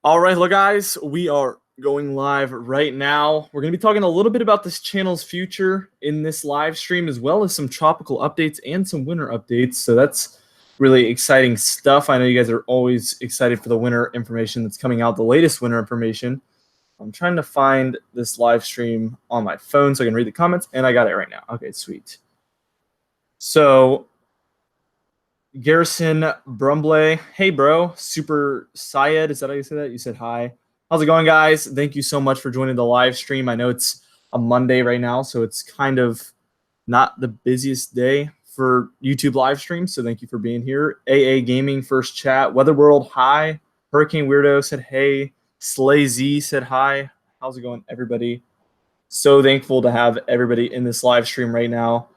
All right, hello guys. We are going live right now. We're going to be talking a little bit about this channel's future in this live stream, as well as some tropical updates and some winter updates. So that's really exciting stuff. I know you guys are always excited for the winter information that's coming out, the latest winter information. I'm trying to find this live stream on my phone so I can read the comments, and I got it right now. Okay, sweet. So Garrison Brumbley, hey bro. Super Syed, is that how you say that? You said hi. How's it going, guys? Thank you so much for joining the live stream. I know it's a Monday right now, so it's kind of not the busiest day for YouTube live streams, so thank you for being here. AA Gaming first chat. Weatherworld, hi. Hurricane Weirdo said hey. Slay Z said hi. How's it going, everybody? So thankful to have everybody in this live stream right now.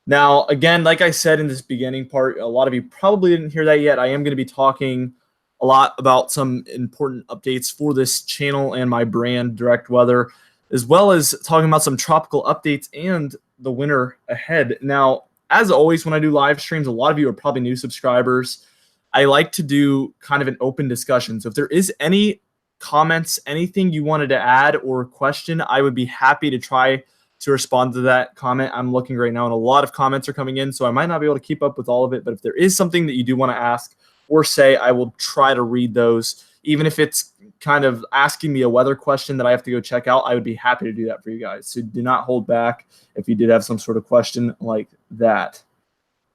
Now, again, like I said in this beginning part, a lot of you probably didn't hear that yet. I am going to be talking a lot about some important updates for this channel and my brand, Direct Weather, as well as talking about some tropical updates and the winter ahead. Now, as always, when I do live streams, a lot of you are probably new subscribers. I like to do kind of an open discussion. So if there is any comments, anything you wanted to add or question, I would be happy to try to respond to that comment. I'm looking right now and a lot of comments are coming in, so I might not be able to keep up with all of it, but if there is something that you do want to ask or say, I will try to read those. Even if it's kind of asking me a weather question that I have to go check out, I would be happy to do that for you guys. So do not hold back if you did have some sort of question like that.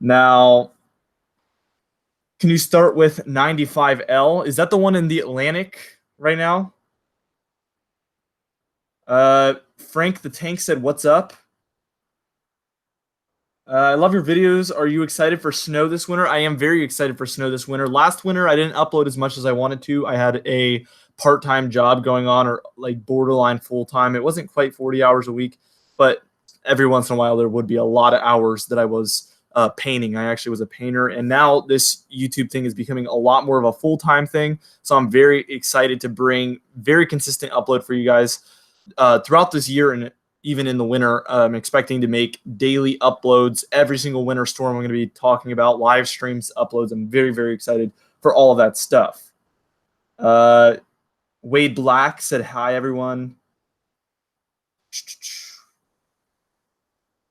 Now, can you start with 95L? Is that the one in the Atlantic right now? Frank the Tank said, what's up? I love your videos. Are you excited for snow this winter? I am very excited for snow this winter. Last winter, I didn't upload as much as I wanted to. I had a part-time job going on, or like borderline full-time. It wasn't quite 40 hours a week, but every once in a while there would be a lot of hours that I was painting. I actually was a painter, and now this YouTube thing is becoming a lot more of a full-time thing. So I'm very excited to bring very consistent upload for you guys throughout this year, and even in the winter. I'm expecting to make daily uploads every single winter storm. I'm going to be talking about live streams, uploads. I'm very, very excited for all of that stuff. Wade Black said, hi, everyone.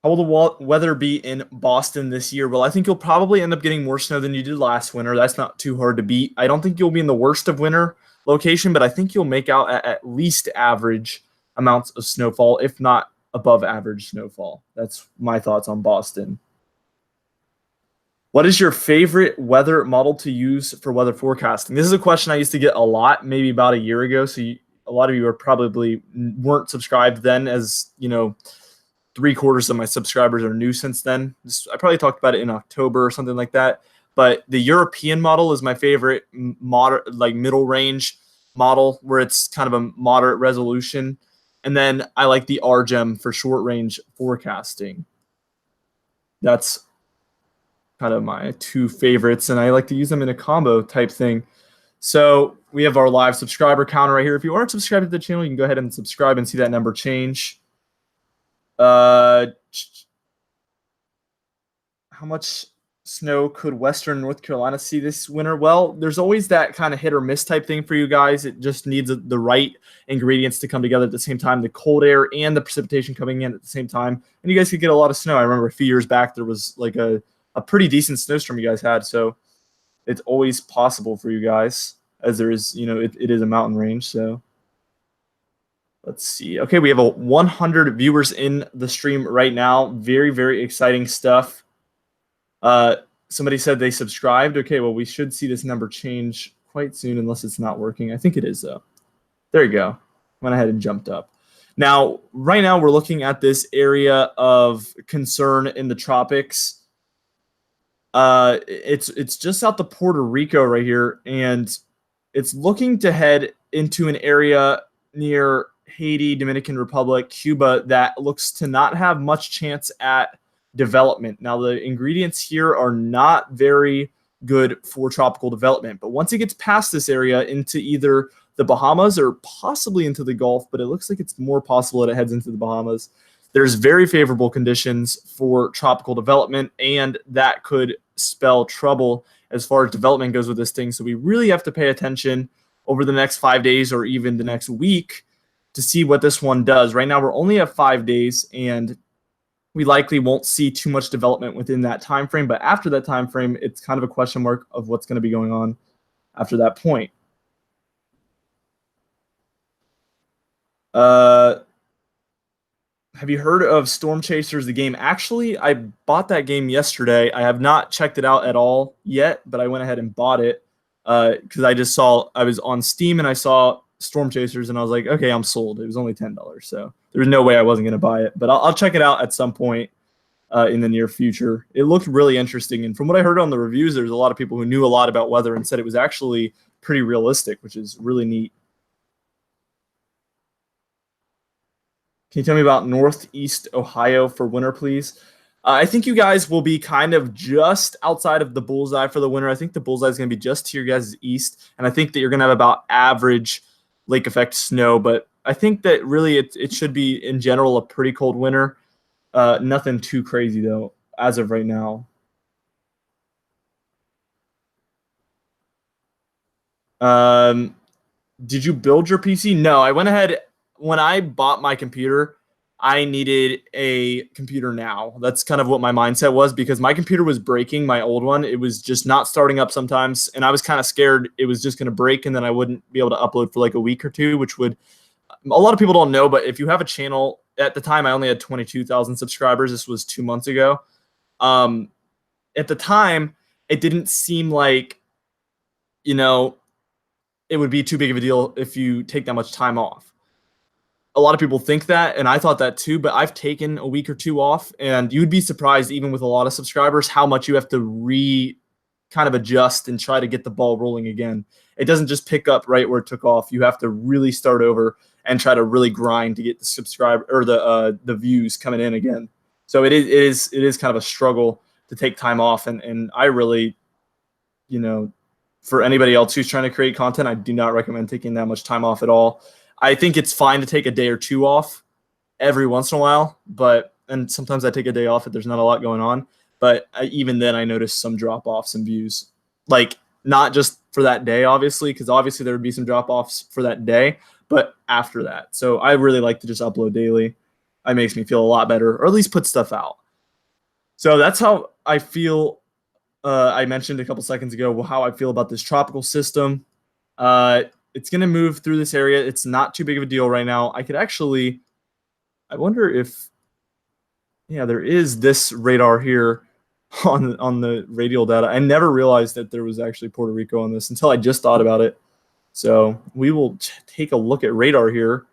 How will the weather be in Boston this year? Well, I think you'll probably end up getting more snow than you did last winter. That's not too hard to beat. I don't think you'll be in the worst of winter location, but I think you'll make out at least average amounts of snowfall, if not above average snowfall. That's my thoughts on Boston. What is your favorite weather model to use for weather forecasting? This is a question I used to get a lot, maybe about a year ago. So a lot of you are probably weren't subscribed then, as you know, 3/4 of my subscribers are new since then. I probably talked about it in October or something like that. But the European model is my favorite moderate, like middle range model, where it's kind of a moderate resolution. And then I like the RGEM for short range forecasting. That's kind of my two favorites, and I like to use them in a combo type thing. So we have our live subscriber counter right here. If you aren't subscribed to the channel, you can go ahead and subscribe and see that number change. How much snow could Western North Carolina see this winter? Well, there's always that kind of hit or miss type thing for you guys. It just needs the right ingredients to come together at the same time, the cold air and the precipitation coming in at the same time, and you guys could get a lot of snow. I remember a few years back there was like a pretty decent snowstorm you guys had, so it's always possible for you guys, as there is, you know, it is a mountain range. So let's see. Okay, we have 100 viewers in the stream right now. Very, very exciting stuff. Somebody said they subscribed. Okay, well, we should see this number change quite soon, unless it's not working. I think it is, though. There you go. Went ahead and jumped up. Now, right now, we're looking at this area of concern in the tropics. It's just south of Puerto Rico right here, and it's looking to head into an area near Haiti, Dominican Republic, Cuba, that looks to not have much chance at development. Now, the ingredients here are not very good for tropical development, but once it gets past this area into either the Bahamas or possibly into the Gulf, but it looks like it's more possible that it heads into the Bahamas, there's very favorable conditions for tropical development, and that could spell trouble as far as development goes with this thing. So we really have to pay attention over the next 5 days or even the next week to see what this one does. Right now, we're only at 5 days, and we likely won't see too much development within that time frame. But after that time frame, it's kind of a question mark of what's going to be going on after that point. Have you heard of Storm Chasers, the game? Actually, I bought that game yesterday. I have not checked it out at all yet, but I went ahead and bought it because I just saw, I was on Steam and I saw Storm Chasers and I was like, okay, I'm sold. It was only $10, so there was no way I wasn't going to buy it. But I'll check it out at some point in the near future. It looked really interesting, and from what I heard on the reviews, there's a lot of people who knew a lot about weather and said it was actually pretty realistic, which is really neat. Can you tell me about Northeast Ohio for winter, please? I think you guys will be kind of just outside of the bullseye for the winter. I think the bullseye is going to be just to your guys' east, and I think that you're going to have about average lake effect snow. But I think that really it should be, in general, a pretty cold winter. Nothing too crazy, though, as of right now. Did you build your PC? No, I went ahead. When I bought my computer, I needed a computer now. That's kind of what my mindset was, because my computer was breaking, my old one. It was just not starting up sometimes, and I was kind of scared it was just going to break and then I wouldn't be able to upload for like a week or two, which would, a lot of people don't know, but if you have a channel, at the time I only had 22,000 subscribers. This was 2 months ago. At the time, it didn't seem like, it would be too big of a deal if you take that much time off. A lot of people think that, and I thought that too, but I've taken a week or two off, and you'd be surprised, even with a lot of subscribers, how much you have to kind of adjust and try to get the ball rolling again. It doesn't just pick up right where it took off. You have to really start over and try to really grind to get the subscriber or the views coming in again. So it is kind of a struggle to take time off, and I really, for anybody else who's trying to create content, I do not recommend taking that much time off at all. I think it's fine to take a day or two off every once in a while, and sometimes I take a day off if there's not a lot going on. But even then, I noticed some drop-offs in views. Like, not just for that day, obviously, because obviously there would be some drop-offs for that day, but after that. So I really like to just upload daily. It makes me feel a lot better, or at least put stuff out. So that's how I feel. I mentioned a couple seconds ago how I feel about this tropical system. It's going to move through this area. It's not too big of a deal right now. I wonder if, there is this radar here on the radial data. I never realized that there was actually Puerto Rico on this until I just thought about it. So we will take a look at radar here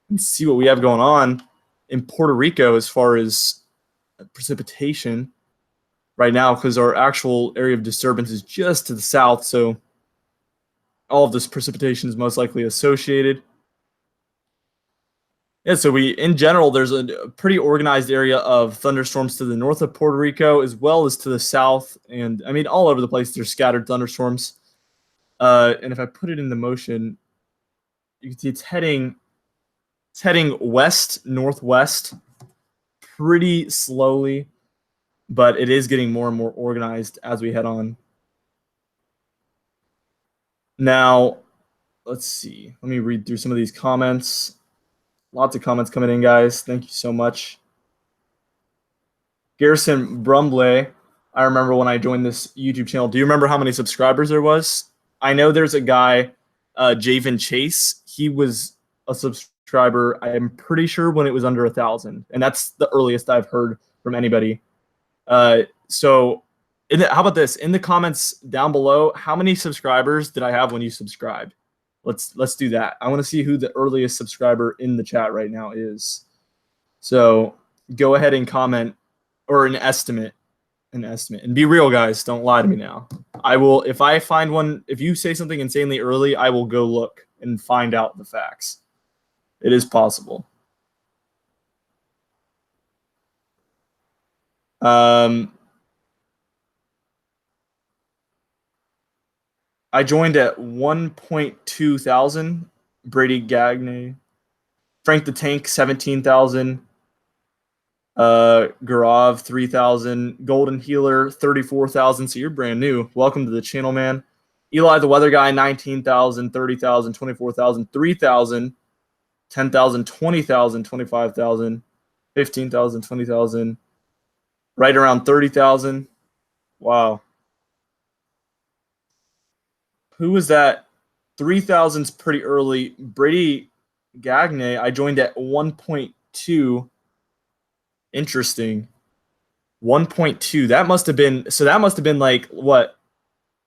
and see what we have going on in Puerto Rico as far as precipitation right now, because our actual area of disturbance is just to the south. So all of this precipitation is most likely associated. Yeah, so in general, there's a pretty organized area of thunderstorms to the north of Puerto Rico, as well as to the south. And I mean, all over the place, there's scattered thunderstorms. And if I put it into motion, you can see it's heading west, northwest, pretty slowly, but it is getting more and more organized as we head on. Now, let's see. Let me read through some of these comments. Lots of comments coming in, guys. Thank you so much. Garrison Brumbley, I remember when I joined this YouTube channel. Do you remember how many subscribers there was? I know there's a guy, Javen Chase. He was a subscriber, I am pretty sure, when it was under 1,000. And that's the earliest I've heard from anybody. So how about this? In the comments down below, how many subscribers did I have when you subscribed? Let's do that. I want to see who the earliest subscriber in the chat right now is. So go ahead and comment, or an estimate, and be real, guys. Don't lie to me now. I will, if I find one, if you say something insanely early, I will go look and find out the facts. It is possible. I joined at 1.2 thousand. Brady Gagne. Frank the Tank, 17,000. Garav, 3,000. Golden Healer, 34,000. So you're brand new. Welcome to the channel, man. Eli, the weather guy, 19,000, 30,000, 24,000, 3,000, 10,000, 20,000, 25,000, 15,000, 20,000, right around 30,000. Wow. Who was that? 3,000's pretty early. Brady Gagne, I joined at 1.2. Interesting. 1.2. That must have been like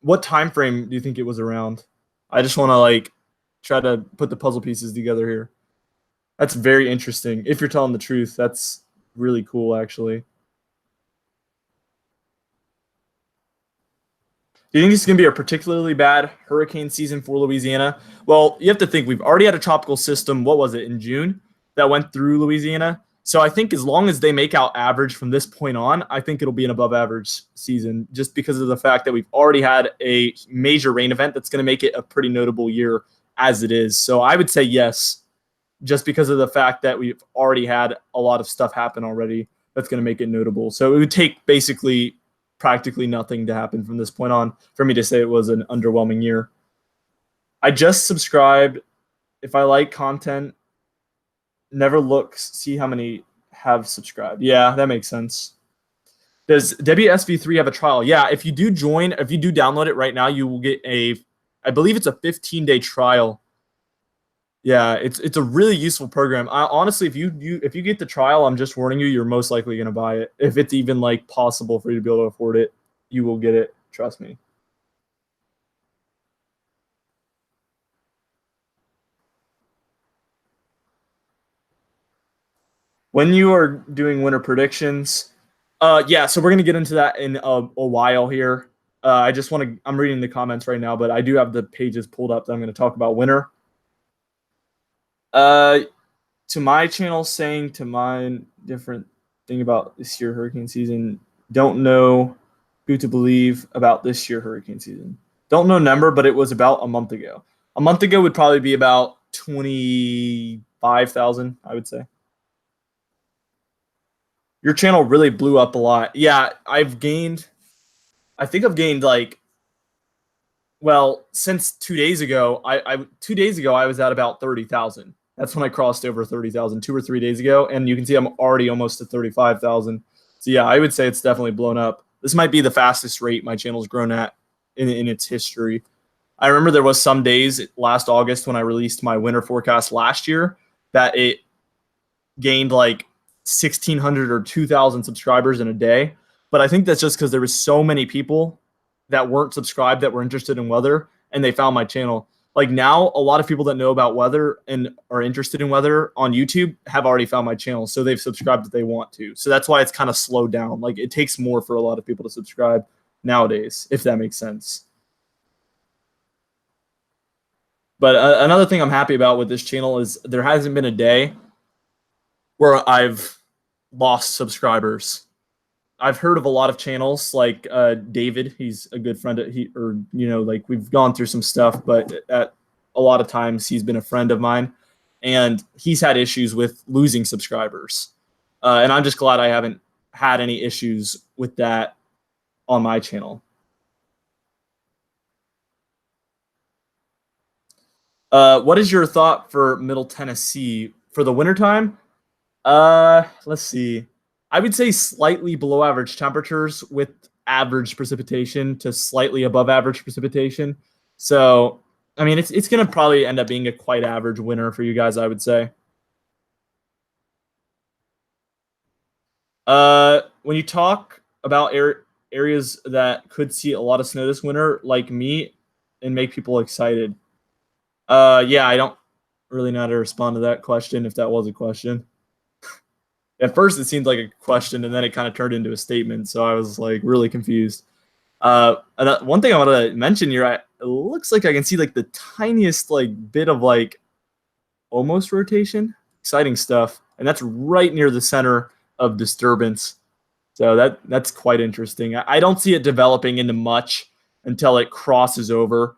what time frame do you think it was around? I just want to like try to put the puzzle pieces together here. That's very interesting. If you're telling the truth, that's really cool actually. Do you think this is going to be a particularly bad hurricane season for Louisiana? Well, you have to think we've already had a tropical system. What was it in June that went through Louisiana? So I think as long as they make out average from this point on, I think it'll be an above average season just because of the fact that we've already had a major rain event that's going to make it a pretty notable year as it is. So I would say yes, just because of the fact that we've already had a lot of stuff happen already that's going to make it notable. So it would take basically practically nothing to happen from this point on for me to say it was an underwhelming year. I just subscribed. If I like content, never look, see how many have subscribed. Yeah, that makes sense. Does WSV3 have a trial? Yeah, if you do download it right now, you will get I believe it's a 15-day trial. Yeah, it's a really useful program. Honestly, if you get the trial, I'm just warning you, you're most likely going to buy it. If it's even like possible for you to be able to afford it, you will get it. Trust me. When you are doing winter predictions, yeah, so we're going to get into that in a while here. I'm reading the comments right now, but I do have the pages pulled up that I'm going to talk about winter. To my channel saying to mine different thing about this year hurricane season. Don't know who to believe about this year hurricane season. Don't know number, but it was about a month ago. A month ago would probably be about 25,000, I would say. Your channel really blew up a lot. Yeah, I think I've gained like, well, since 2 days ago, 2 days ago I was at about 30,000. That's when I crossed over 30,000 2 or 3 days ago, and you can see I'm already almost to 35,000. So yeah, I would say it's definitely blown up. This might be the fastest rate my channel's grown at in its history. I remember there was some days last August when I released my winter forecast last year that it gained like 1,600 or 2,000 subscribers in a day. But I think that's just because there was so many people that weren't subscribed that were interested in weather, and they found my channel. Like now, a lot of people that know about weather and are interested in weather on YouTube have already found my channel, so they've subscribed if they want to. So that's why it's kind of slowed down. Like it takes more for a lot of people to subscribe nowadays, if that makes sense. But another thing I'm happy about with this channel is there hasn't been a day where I've lost subscribers. I've heard of a lot of channels like David. He's a good friend. Like we've gone through some stuff, but at a lot of times he's been a friend of mine, and he's had issues with losing subscribers. And I'm just glad I haven't had any issues with that on my channel. What is your thought for Middle Tennessee for the wintertime? Let's see. I would say slightly below average temperatures with average precipitation to slightly above average precipitation. So, I mean, it's going to probably end up being a quite average winter for you guys, I would say. When you talk about areas that could see a lot of snow this winter, like me, and make people excited. Yeah, I don't really know how to respond to that question if that was a question. At first, it seemed like a question, and then it kind of turned into a statement. So I was like really confused. One thing I want to mention here, it looks like I can see like the tiniest like bit of like almost rotation. Exciting stuff, and that's right near the center of disturbance. So that's quite interesting. I don't see it developing into much until it crosses over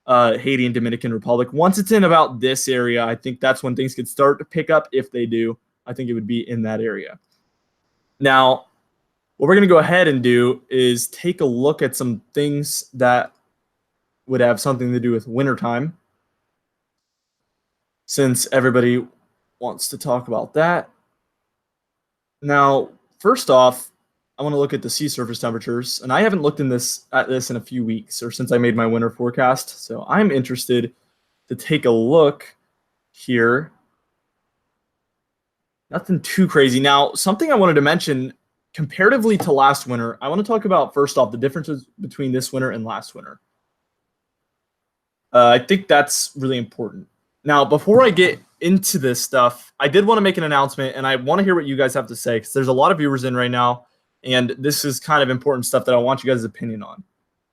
Haiti and Dominican Republic. Once it's in about this area, I think that's when things could start to pick up. If they do, I think it would be in that area. Now, what we're going to go ahead and do is take a look at some things that would have something to do with wintertime, since everybody wants to talk about that. Now, first off, I want to look at the sea surface temperatures, and I haven't looked at this in a few weeks or since I made my winter forecast. So I'm interested to take a look here. Nothing too crazy. Now, something I wanted to mention comparatively to last winter, I want to talk about first off the differences between this winter and last winter. I think that's really important. Now, before I get into this stuff, I did want to make an announcement, and I want to hear what you guys have to say because there's a lot of viewers in right now, and this is kind of important stuff that I want you guys' opinion on.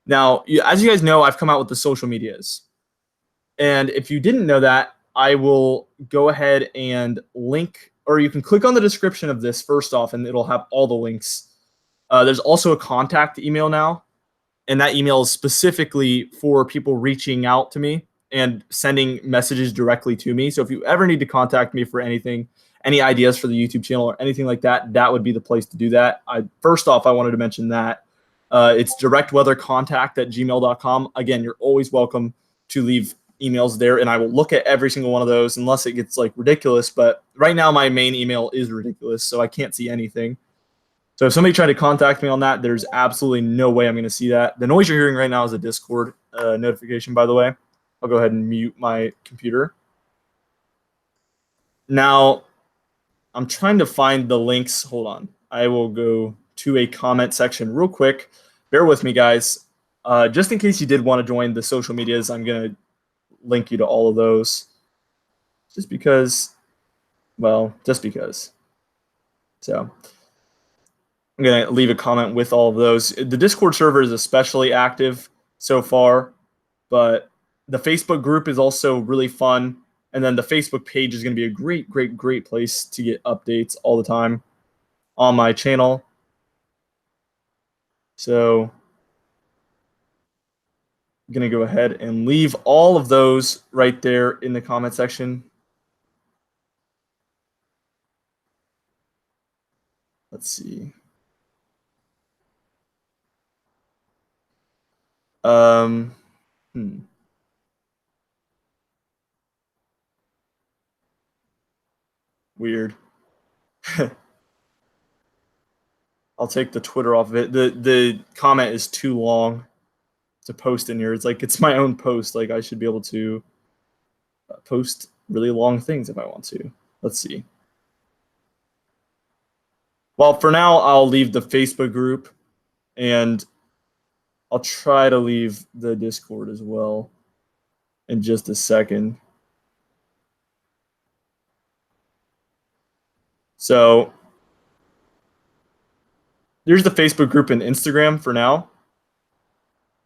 Now, as you guys know, I've come out with the social medias, and if you didn't know that, I will go ahead and link, or you can click on the description of this first off, and it'll have all the links. There's also a contact email now, and that email is specifically for people reaching out to me and sending messages directly to me. So if you ever need to contact me for anything, any ideas for the YouTube channel or anything like that, that would be the place to do that. First off, I wanted to mention that it's directweathercontact@gmail.com. Again, you're always welcome to leave emails there, and I will look at every single one of those unless it gets like ridiculous. But right now my main email is ridiculous, so I can't see anything. So if somebody tried to contact me on that, there's absolutely no way I'm going to see that. The noise you're hearing right now is a Discord notification, by the way. I'll go ahead and mute my computer. Now, I'm trying to find the links. Hold on. I will go to a comment section real quick. Bear with me, guys. Just in case you did want to join the social medias, I'm going to link you to all of those. Just because. So I'm going to leave a comment with all of those. The Discord server is especially active so far, but the Facebook group is also really fun. And then the Facebook page is going to be a great place to get updates all the time on my channel. So I'm going to go ahead and leave all of those right there in the comment section. Let's see. Weird. I'll take the Twitter off of it. The comment is too long to post in here. It's like it's my own post. Like I should be able to post really long things if I want to. Let's see. Well, for now, I'll leave the Facebook group, and I'll try to leave the Discord as well in just a second. So there's the Facebook group and Instagram for now.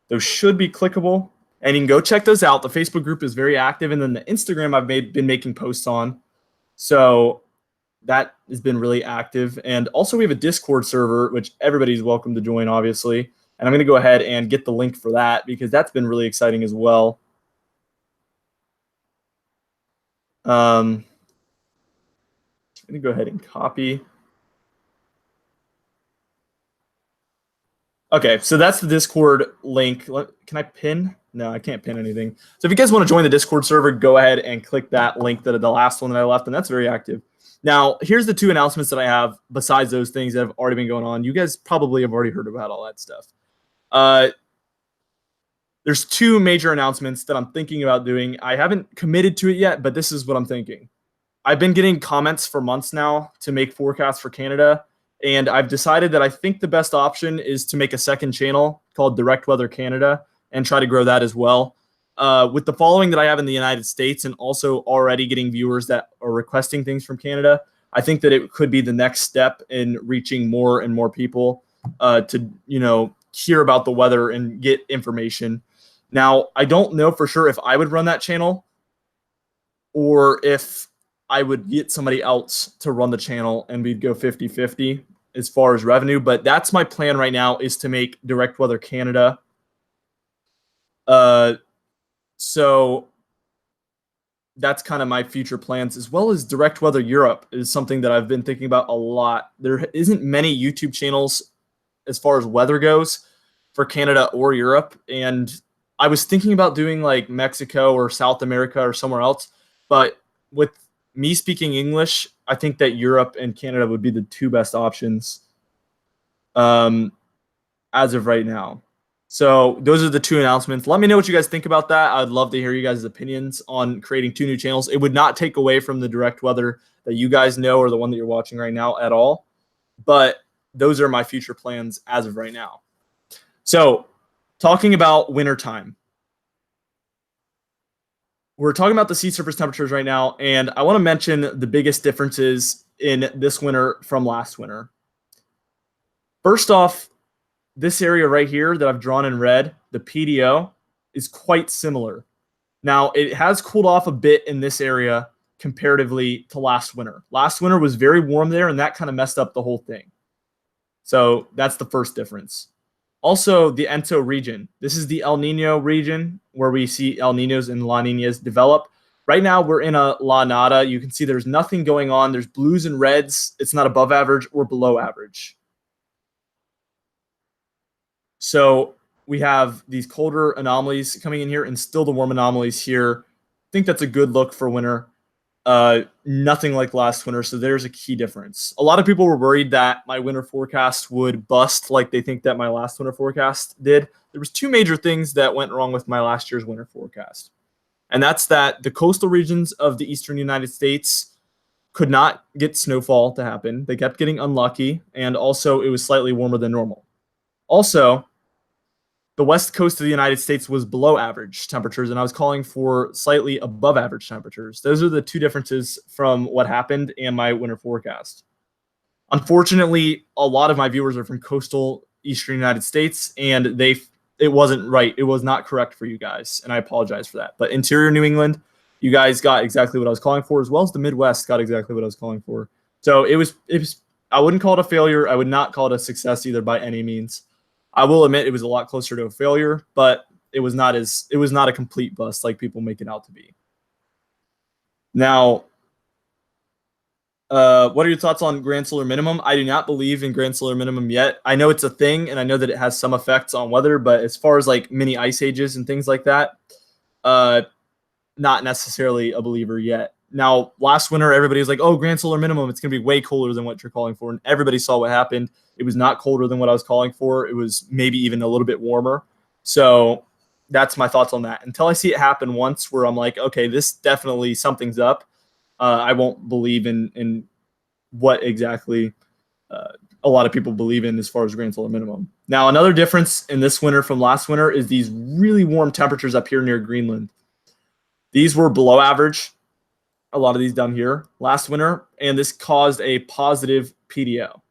Those should be clickable, and you can go check those out. The Facebook group is very active, and then the Instagram I've been making posts on. So that has been really active. And also we have a Discord server, which everybody's welcome to join, obviously. And I'm going to go ahead and get the link for that because that's been really exciting as well. I'm going to go ahead and copy. Okay, so that's the Discord link. Can I pin? No, I can't pin anything. So if you guys want to join the Discord server, go ahead and click that link, the last one that I left, and that's very active. Now, here's the two announcements that I have besides those things that have already been going on. You guys probably have already heard about all that stuff. There's two major announcements that I'm thinking about doing. I haven't committed to it yet, but this is what I'm thinking. I've been getting comments for months now to make forecasts for Canada, and I've decided that I think the best option is to make a second channel called Direct Weather Canada and try to grow that as well. With the following that I have in the United States and also already getting viewers that are requesting things from Canada, I think that it could be the next step in reaching more and more people to, hear about the weather and get information. Now, I don't know for sure if I would run that channel or if I would get somebody else to run the channel and we'd go 50-50 as far as revenue. But that's my plan right now, is to make Direct Weather Canada. So that's kind of my future plans, as well as Direct Weather Europe is something that I've been thinking about a lot. There isn't many YouTube channels as far as weather goes for Canada or Europe, and I was thinking about doing like Mexico or South America or somewhere else, but with me speaking English, I think that Europe and Canada would be the two best options um, as of right now. So those are the two announcements. Let me know what you guys think about that. I'd love to hear you guys' opinions on creating two new channels. It would not take away from the direct weather that you guys know or the one that you're watching right now at all. But those are my future plans as of right now. So talking about winter time. We're talking about the sea surface temperatures right now, and I want to mention the biggest differences in this winter from last winter. First off, this area right here that I've drawn in red, the PDO, is quite similar. Now, it has cooled off a bit in this area comparatively to last winter. Last winter was very warm there, and that kind of messed up the whole thing. So that's the first difference. Also, the ENSO region. This is the El Nino region where we see El Ninos and La Ninas develop. Right now, we're in a La Nada. You can see there's nothing going on. There's blues and reds. It's not above average or below average. So we have these colder anomalies coming in here and still the warm anomalies here. I think that's a good look for winter. Nothing like last winter, so there's a key difference. A lot of people were worried that my winter forecast would bust like they think that my last winter forecast did. There was two major things that went wrong with my last year's winter forecast. And that's that the coastal regions of the eastern United States could not get snowfall to happen. They kept getting unlucky, and also it was slightly warmer than normal. Also, the west coast of the United States was below average temperatures, and I was calling for slightly above average temperatures. Those are the two differences from what happened and my winter forecast. Unfortunately, a lot of my viewers are from coastal eastern United States, and it wasn't right. It was not correct for you guys, and I apologize for that. But interior New England, you guys got exactly what I was calling for, as well as the Midwest got exactly what I was calling for. So it was. I wouldn't call it a failure. I would not call it a success either by any means. I will admit it was a lot closer to a failure, but it was not a complete bust like people make it out to be. Now, what are your thoughts on grand solar minimum? I do not believe in grand solar minimum yet. I know it's a thing, and I know that it has some effects on weather, but as far as like mini ice ages and things like that, not necessarily a believer yet. Now, last winter, everybody was like, oh, grand solar minimum, it's going to be way colder than what you're calling for. And everybody saw what happened. It was not colder than what I was calling for. It was maybe even a little bit warmer. So that's my thoughts on that. Until I see it happen once where I'm like, okay, this definitely something's up, I won't believe in what exactly a lot of people believe in as far as grand solar minimum. Now, another difference in this winter from last winter is these really warm temperatures up here near Greenland. These were below average. A lot of these down here last winter, and this caused a positive PDO.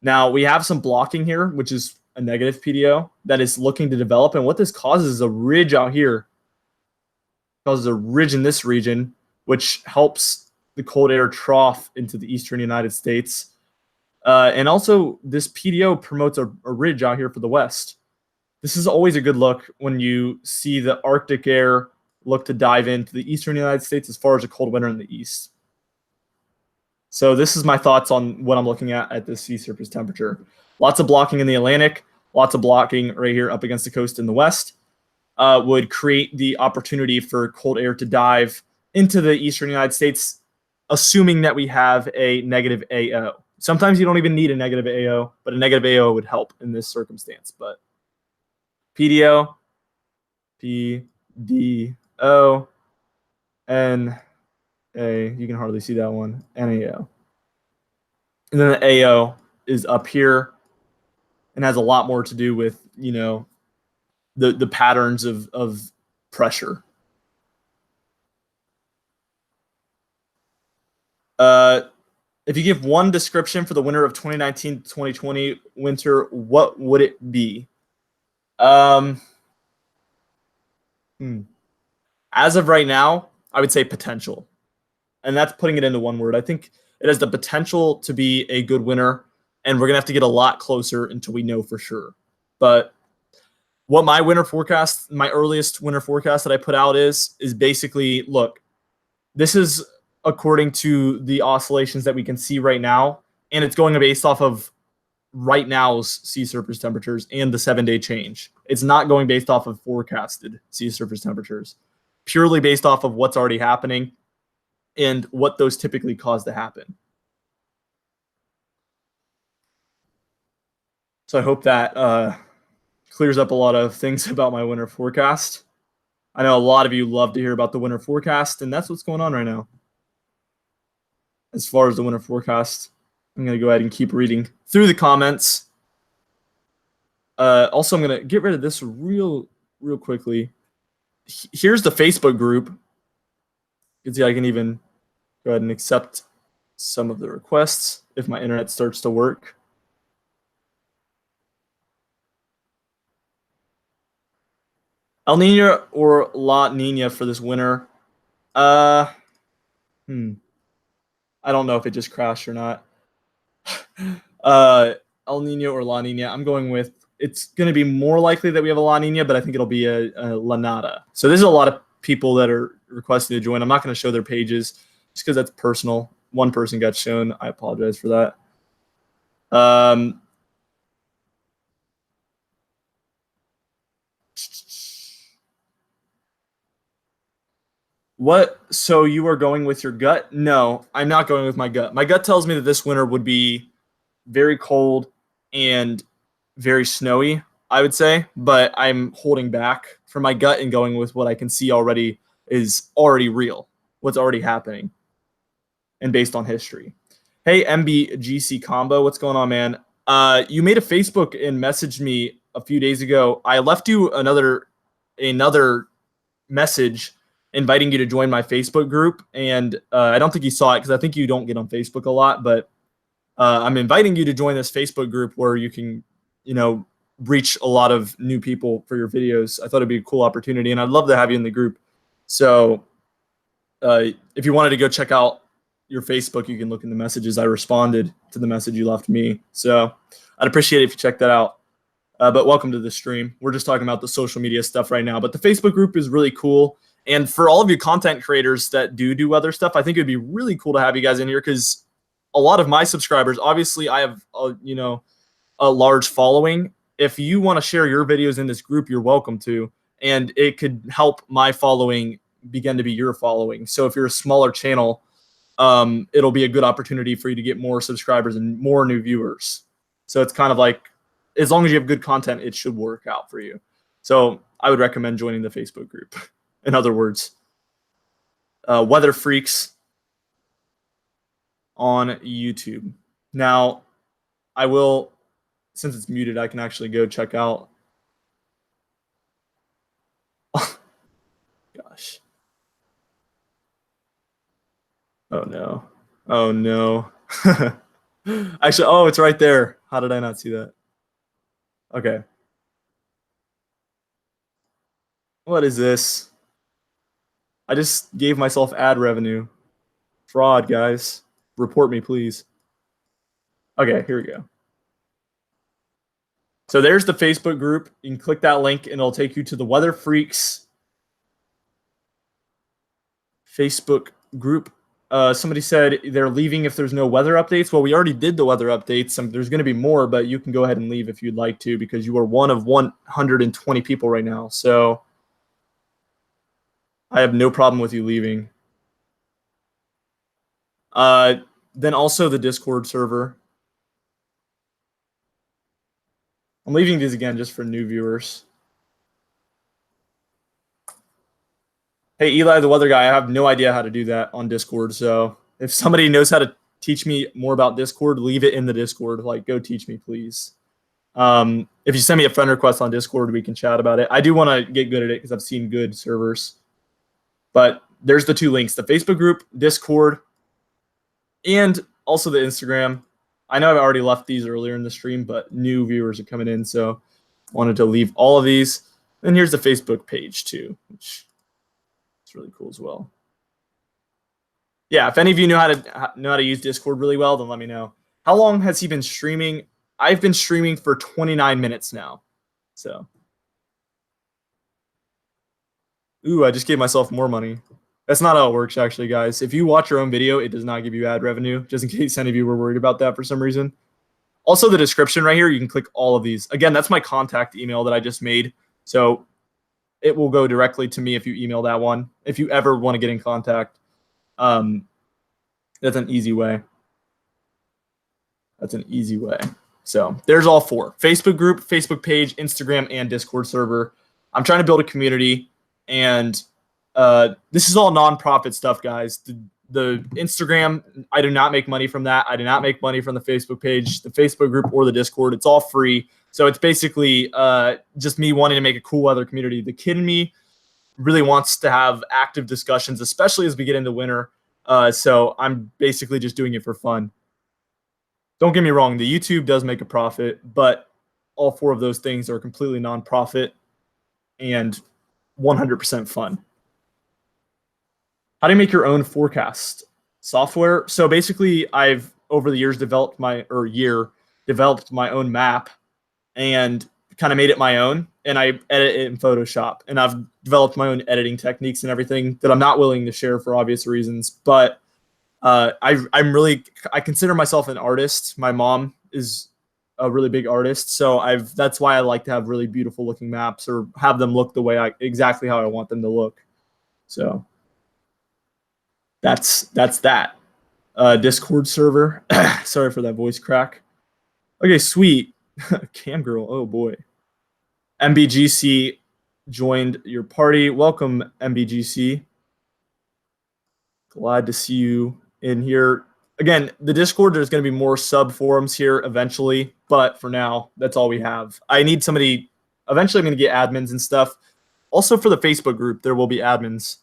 Now we have some blocking here, which is a negative PDO that is looking to develop. And what this causes is a ridge out here. It causes a ridge in this region, which helps the cold air trough into the eastern United States. And also this PDO promotes a ridge out here for the west. This is always a good look when you see the Arctic air look to dive into the eastern United States as far as a cold winter in the east. So this is my thoughts on what I'm looking at this sea surface temperature. Lots of blocking in the Atlantic, lots of blocking right here up against the coast in the west would create the opportunity for cold air to dive into the eastern United States, assuming that we have a negative AO. Sometimes you don't even need a negative AO, but a negative AO would help in this circumstance. But PDO, PDO, NA, you can hardly see that one, NAO. And then the AO is up here and has a lot more to do with, you know, the patterns of pressure. If you give one description for the winter of 2019 to 2020 winter, what would it be? As of right now, I would say potential. And that's putting it into one word. I think it has the potential to be a good winter, and we're going to have to get a lot closer until we know for sure. But what my winter forecast, my earliest winter forecast that I put out is basically, look, this is according to the oscillations that we can see right now, and it's going based off of right now's sea surface temperatures and the 7-day change. It's not going based off of forecasted sea surface temperatures, purely based off of what's already happening and what those typically cause to happen. So I hope that clears up a lot of things about my winter forecast. I know a lot of you love to hear about the winter forecast, and that's what's going on right now. As far as the winter forecast, I'm going to go ahead and keep reading through the comments. Also, I'm going to get rid of this real quickly. Here's the Facebook group. You can see I can even go ahead and accept some of the requests if my internet starts to work. El Nino or La Nina for this winter? I don't know if it just crashed or not. El Nino or La Nina. I'm going with, it's going to be more likely that we have a La Nina, but I think it'll be a La Nada. So there's a lot of people that are requesting to join. I'm not going to show their pages just because that's personal. One person got shown. I apologize for that. What? So you are going with your gut? No, I'm not going with my gut. My gut tells me that this winter would be very cold and very snowy, I would say, but I'm holding back from my gut and going with what I can see already is already real, what's already happening, and based on history. Hey, MBGC Combo, what's going on, man? You made a Facebook and messaged me a few days ago. I left you another message inviting you to join my Facebook group, and I don't think you saw it because I think you don't get on Facebook a lot, but I'm inviting you to join this Facebook group where you can, reach a lot of new people for your videos. I thought it'd be a cool opportunity, and I'd love to have you in the group. So if you wanted to go check out your Facebook, you can look in the messages. I responded to the message you left me. So I'd appreciate it if you check that out. But welcome to the stream. We're just talking about the social media stuff right now, but the Facebook group is really cool. And for all of you content creators that do other stuff, I think it'd be really cool to have you guys in here because a lot of my subscribers, obviously I have, a large following. If you want to share your videos in this group, you're welcome to. And it could help my following begin to be your following. So if you're a smaller channel, it'll be a good opportunity for you to get more subscribers and more new viewers. So it's kind of like, as long as you have good content, it should work out for you. So I would recommend joining the Facebook group. In other words, Weather Freaks on YouTube. Now, I will, since it's muted, I can actually go check out. Gosh. Oh, no. Oh, no. Actually, it's right there. How did I not see that? Okay. What is this? I just gave myself ad revenue. Fraud, guys. Report me, please. Okay, here we go. So there's the Facebook group. You can click that link and it'll take you to the Weather Freaks Facebook group. Somebody said they're leaving if there's no weather updates. Well, we already did the weather updates. There's going to be more, but you can go ahead and leave if you'd like to because you are one of 120 people right now. So I have no problem with you leaving. Then also the Discord server. I'm leaving these again just for new viewers. Hey, Eli, the weather guy, I have no idea how to do that on Discord. So if somebody knows how to teach me more about Discord, leave it in the Discord. Like, go teach me, please. If you send me a friend request on Discord, we can chat about it. I do want to get good at it because I've seen good servers. But there's the two links, the Facebook group, Discord, and also the Instagram. I know I've already left these earlier in the stream, but new viewers are coming in, so I wanted to leave all of these. And here's the Facebook page too, which is really cool as well. Yeah, if any of you know how to use Discord really well, then let me know. How long has he been streaming? I've been streaming for 29 minutes now. So. Ooh, I just gave myself more money. That's not how it works, actually, guys. If you watch your own video, it does not give you ad revenue, just in case any of you were worried about that for some reason. Also, the description right here, you can click all of these. Again, that's my contact email that I just made. So it will go directly to me if you email that one. If you ever want to get in contact, that's an easy way. That's an easy way. So there's all four: Facebook group, Facebook page, Instagram, and Discord server. I'm trying to build a community, and this is all nonprofit stuff, guys. The Instagram, I do not make money from that. I do not make money from the Facebook page, the Facebook group, or the Discord. It's all free. So it's basically just me wanting to make a cool weather community. The kid in me really wants to have active discussions, especially as we get into winter. So I'm basically just doing it for fun. Don't get me wrong, the YouTube does make a profit, but all four of those things are completely non-profit and 100% fun. How do you make your own forecast software? So basically, I've over the years developed my own map and kind of made it my own, and I edit it in Photoshop, and I've developed my own editing techniques and everything that I'm not willing to share for obvious reasons. But I consider myself an artist. My mom is a really big artist, so that's why I like to have really beautiful looking maps or have them look the way exactly how I want them to look. So that's that. Discord server. Sorry for that voice crack. Okay, sweet. Cam girl. Oh boy. MBGC joined your party. Welcome, MBGC. Glad to see you in here. Again, the Discord, there's going to be more sub forums here eventually, but for now, that's all we have. I need somebody. Eventually, I'm going to get admins and stuff. Also, for the Facebook group, there will be admins.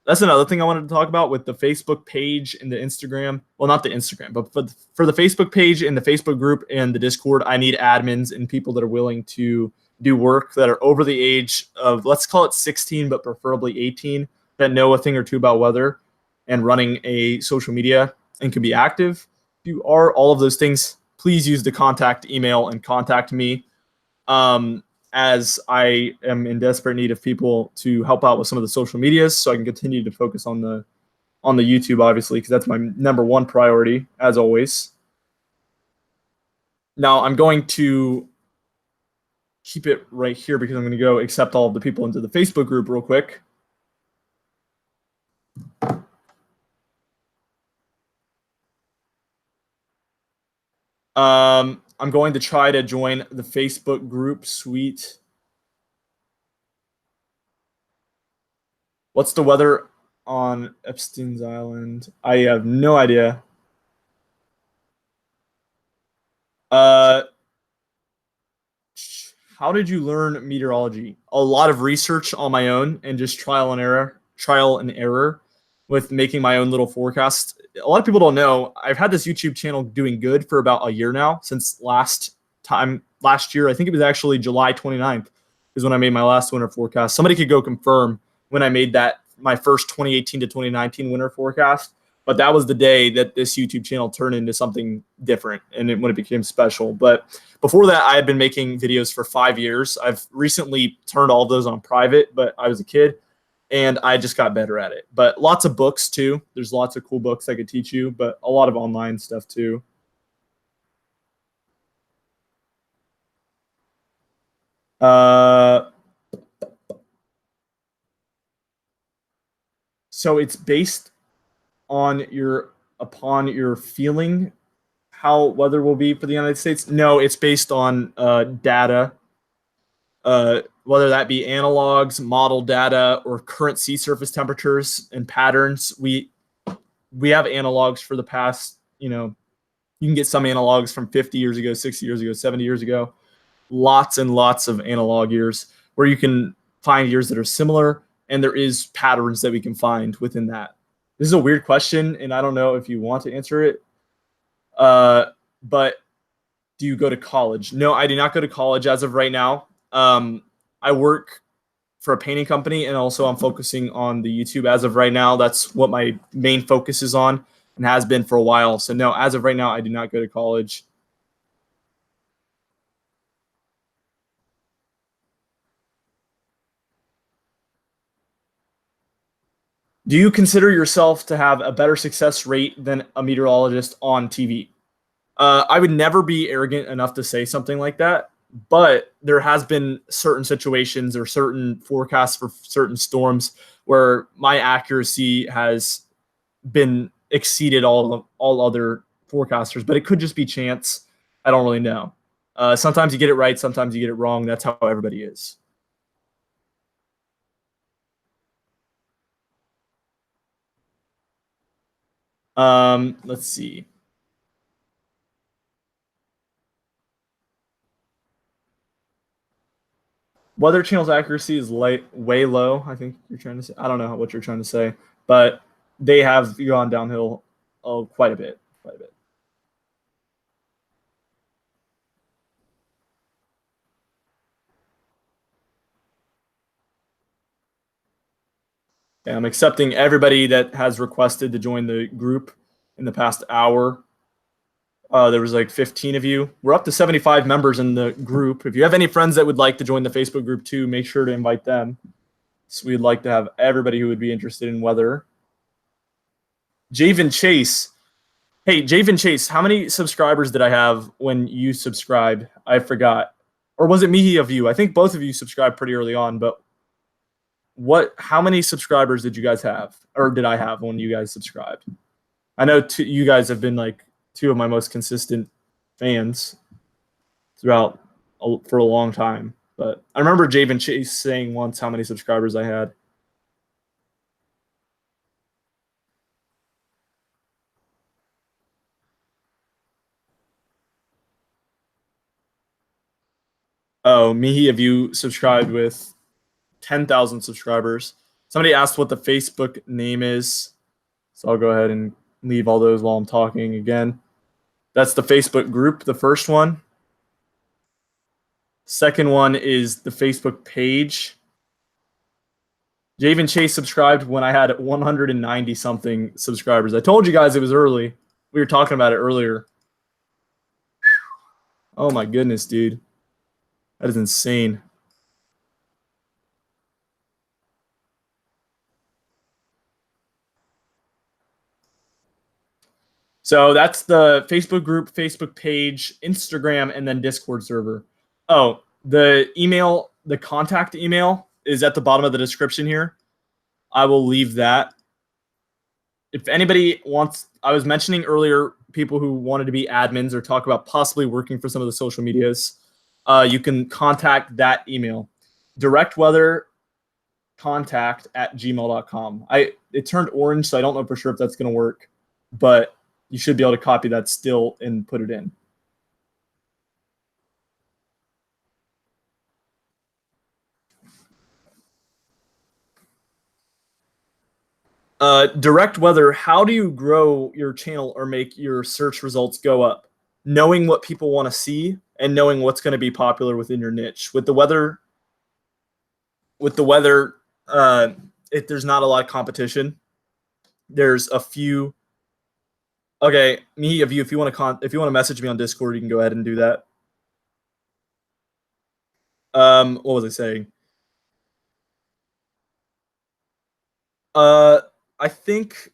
That's another thing I wanted to talk about with the Facebook page and the Instagram. Well, not the Instagram, but for the Facebook page and the Facebook group and the Discord, I need admins and people that are willing to do work that are over the age of, let's call it 16, but preferably 18, that know a thing or two about weather and running a social media and can be active. If you are all of those things, please use the contact email and contact me. As I am in desperate need of people to help out with some of the social medias, so I can continue to focus on the YouTube, obviously, because that's my number one priority, as always. Now I'm going to keep it right here because I'm going to go accept all of the people into the Facebook group real quick. I'm going to try to join the Facebook group. Sweet. What's the weather on Epstein's Island? I have no idea. How did you learn meteorology? A lot of research on my own and just trial and error with making my own little forecast. A lot of people don't know, I've had this YouTube channel doing good for about a year now, since last year. I think it was actually July 29th is when I made my last winter forecast. Somebody could go confirm when I made my first 2018 to 2019 winter forecast. But that was the day that this YouTube channel turned into something different and when it became special. But before that, I had been making videos for 5 years. I've recently turned all of those on private, but I was a kid and I just got better at it. But lots of books too. There's lots of cool books I could teach you, but a lot of online stuff too. So it's based upon your feeling how weather will be for the United States? No, it's based on data, whether that be analogs, model data, or current sea surface temperatures and patterns. We have analogs for the past, you can get some analogs from 50 years ago, 60 years ago, 70 years ago. Lots and lots of analog years where you can find years that are similar, and there is patterns that we can find within that. This is a weird question, and I don't know if you want to answer it. But do you go to college? No, I do not go to college as of right now. I work for a painting company, and also I'm focusing on the YouTube as of right now. That's what my main focus is on and has been for a while. So no, as of right now, I do not go to college. Do you consider yourself to have a better success rate than a meteorologist on TV? I would never be arrogant enough to say something like that, but there has been certain situations or certain forecasts for certain storms where my accuracy has been exceeded all other forecasters, but it could just be chance. I don't really know. Sometimes you get it right, sometimes you get it wrong. That's how everybody is. Let's see. Weather Channel's accuracy is way low. I think you're trying to say. I don't know what you're trying to say, but they have gone downhill quite a bit. Quite a bit. Yeah, I'm accepting everybody that has requested to join the group in the past hour. There was like 15 of you. We're up to 75 members in the group. If you have any friends that would like to join the Facebook group too, make sure to invite them. So we'd like to have everybody who would be interested in weather. Javen Chase. Hey, Javen Chase, how many subscribers did I have when you subscribed? I forgot. Or was it me of you? I think both of you subscribed pretty early on, but how many subscribers did you guys have? Or did I have when you guys subscribed? I know you guys have been like two of my most consistent fans for a long time. But I remember Javen Chase saying once how many subscribers I had. Oh, Mihi, have you subscribed with 10,000 subscribers? Somebody asked what the Facebook name is. So I'll go ahead and leave all those while I'm talking again. That's the Facebook group, the first one. Second one is the Facebook page. Javen Chase subscribed when I had 190 something subscribers. I told you guys it was early. We were talking about it earlier. Oh my goodness, dude. That is insane. So that's the Facebook group, Facebook page, Instagram, and then Discord server. Oh, the email, the contact email is at the bottom of the description here. I will leave that. If anybody wants, I was mentioning earlier people who wanted to be admins or talk about possibly working for some of the social medias. You can contact that email, directweathercontact@gmail.com. It turned orange, so I don't know for sure if that's going to work, but you should be able to copy that still and put it in. Direct weather, how do you grow your channel or make your search results go up? Knowing what people want to see and knowing what's going to be popular within your niche. With the weather, there's not a lot of competition. There's a few. Okay, me, if you want to message me on Discord, you can go ahead and do that. What was I saying? I think,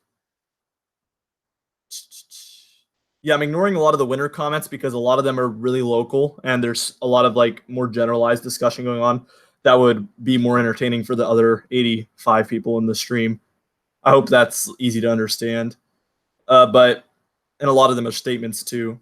yeah, I'm ignoring a lot of the winter comments because a lot of them are really local and there's a lot of like more generalized discussion going on that would be more entertaining for the other 85 people in the stream. I hope that's easy to understand. And a lot of them are statements too.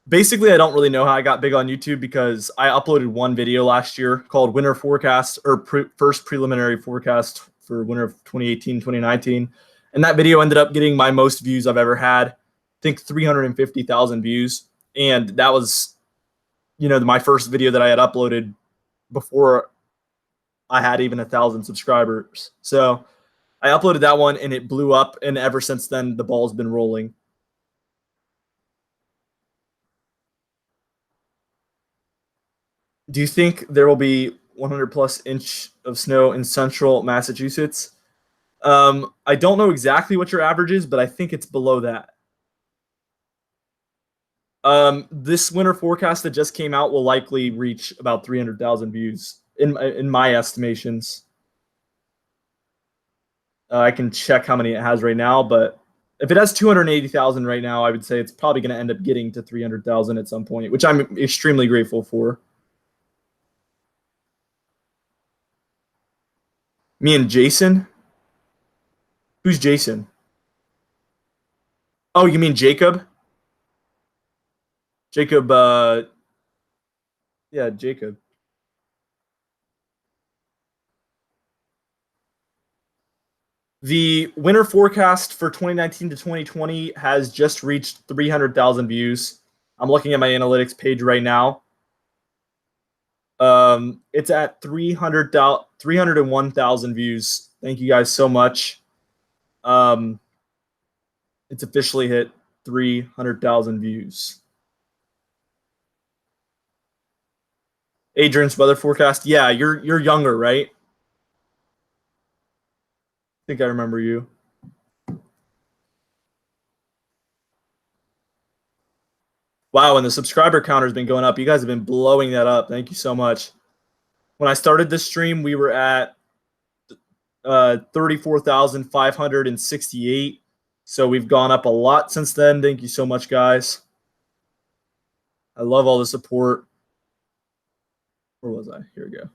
Basically, I don't really know how I got big on YouTube because I uploaded one video last year called Winter Forecast or First Preliminary Forecast for winter of 2018, 2019. And that video ended up getting my most views I've ever had. I think 350,000 views. And that was, my first video that I had uploaded before I had even 1,000 subscribers. So I uploaded that one and it blew up. And ever since then, the ball's been rolling. Do you think there will be 100 plus inch of snow in central Massachusetts? I don't know exactly what your average is, but I think it's below that. This winter forecast that just came out will likely reach about 300,000 views in my estimations. I can check how many it has right now, but If it has 280,000 right now, I would say it's probably going to end up getting to 300,000 at some point, which I'm extremely grateful for. Me and Jason? Who's Jason? Oh, you mean Jacob? Jacob, yeah, Jacob. The winter forecast for 2019 to 2020 has just reached 300,000 views. I'm looking at my analytics page right now. It's at 301,000 views. Thank you guys so much. It's officially hit 300,000 views. Adrian's weather forecast. Yeah, you're younger, right? I think I remember you. Wow, and the subscriber count has been going up. You guys have been blowing that up. Thank you so much. When I started this stream, we were at 34,568. So we've gone up a lot since then. Thank you so much, guys. I love all the support. Where was I? Here we go.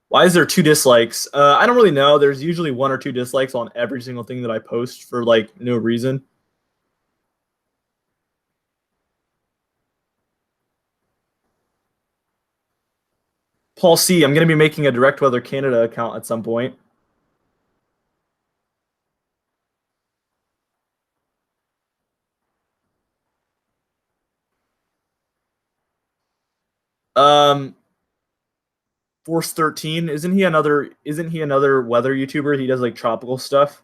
Why is there 2 dislikes? I don't really know. There's usually 1 or 2 dislikes on every single thing that I post for like no reason. Paul C, I'm going to be making a Direct Weather Canada account at some point. Force 13, isn't he another weather YouTuber? He does like tropical stuff.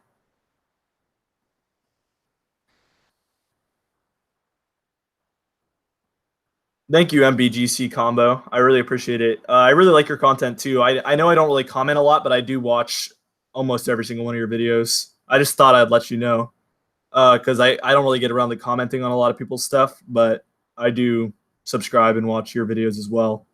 Thank you, MBGC Combo. I really appreciate it. I really like your content too. I know I don't really comment a lot, but I do watch almost every single one of your videos. I just thought I'd let you know because I don't really get around to commenting on a lot of people's stuff, but I do subscribe and watch your videos as well.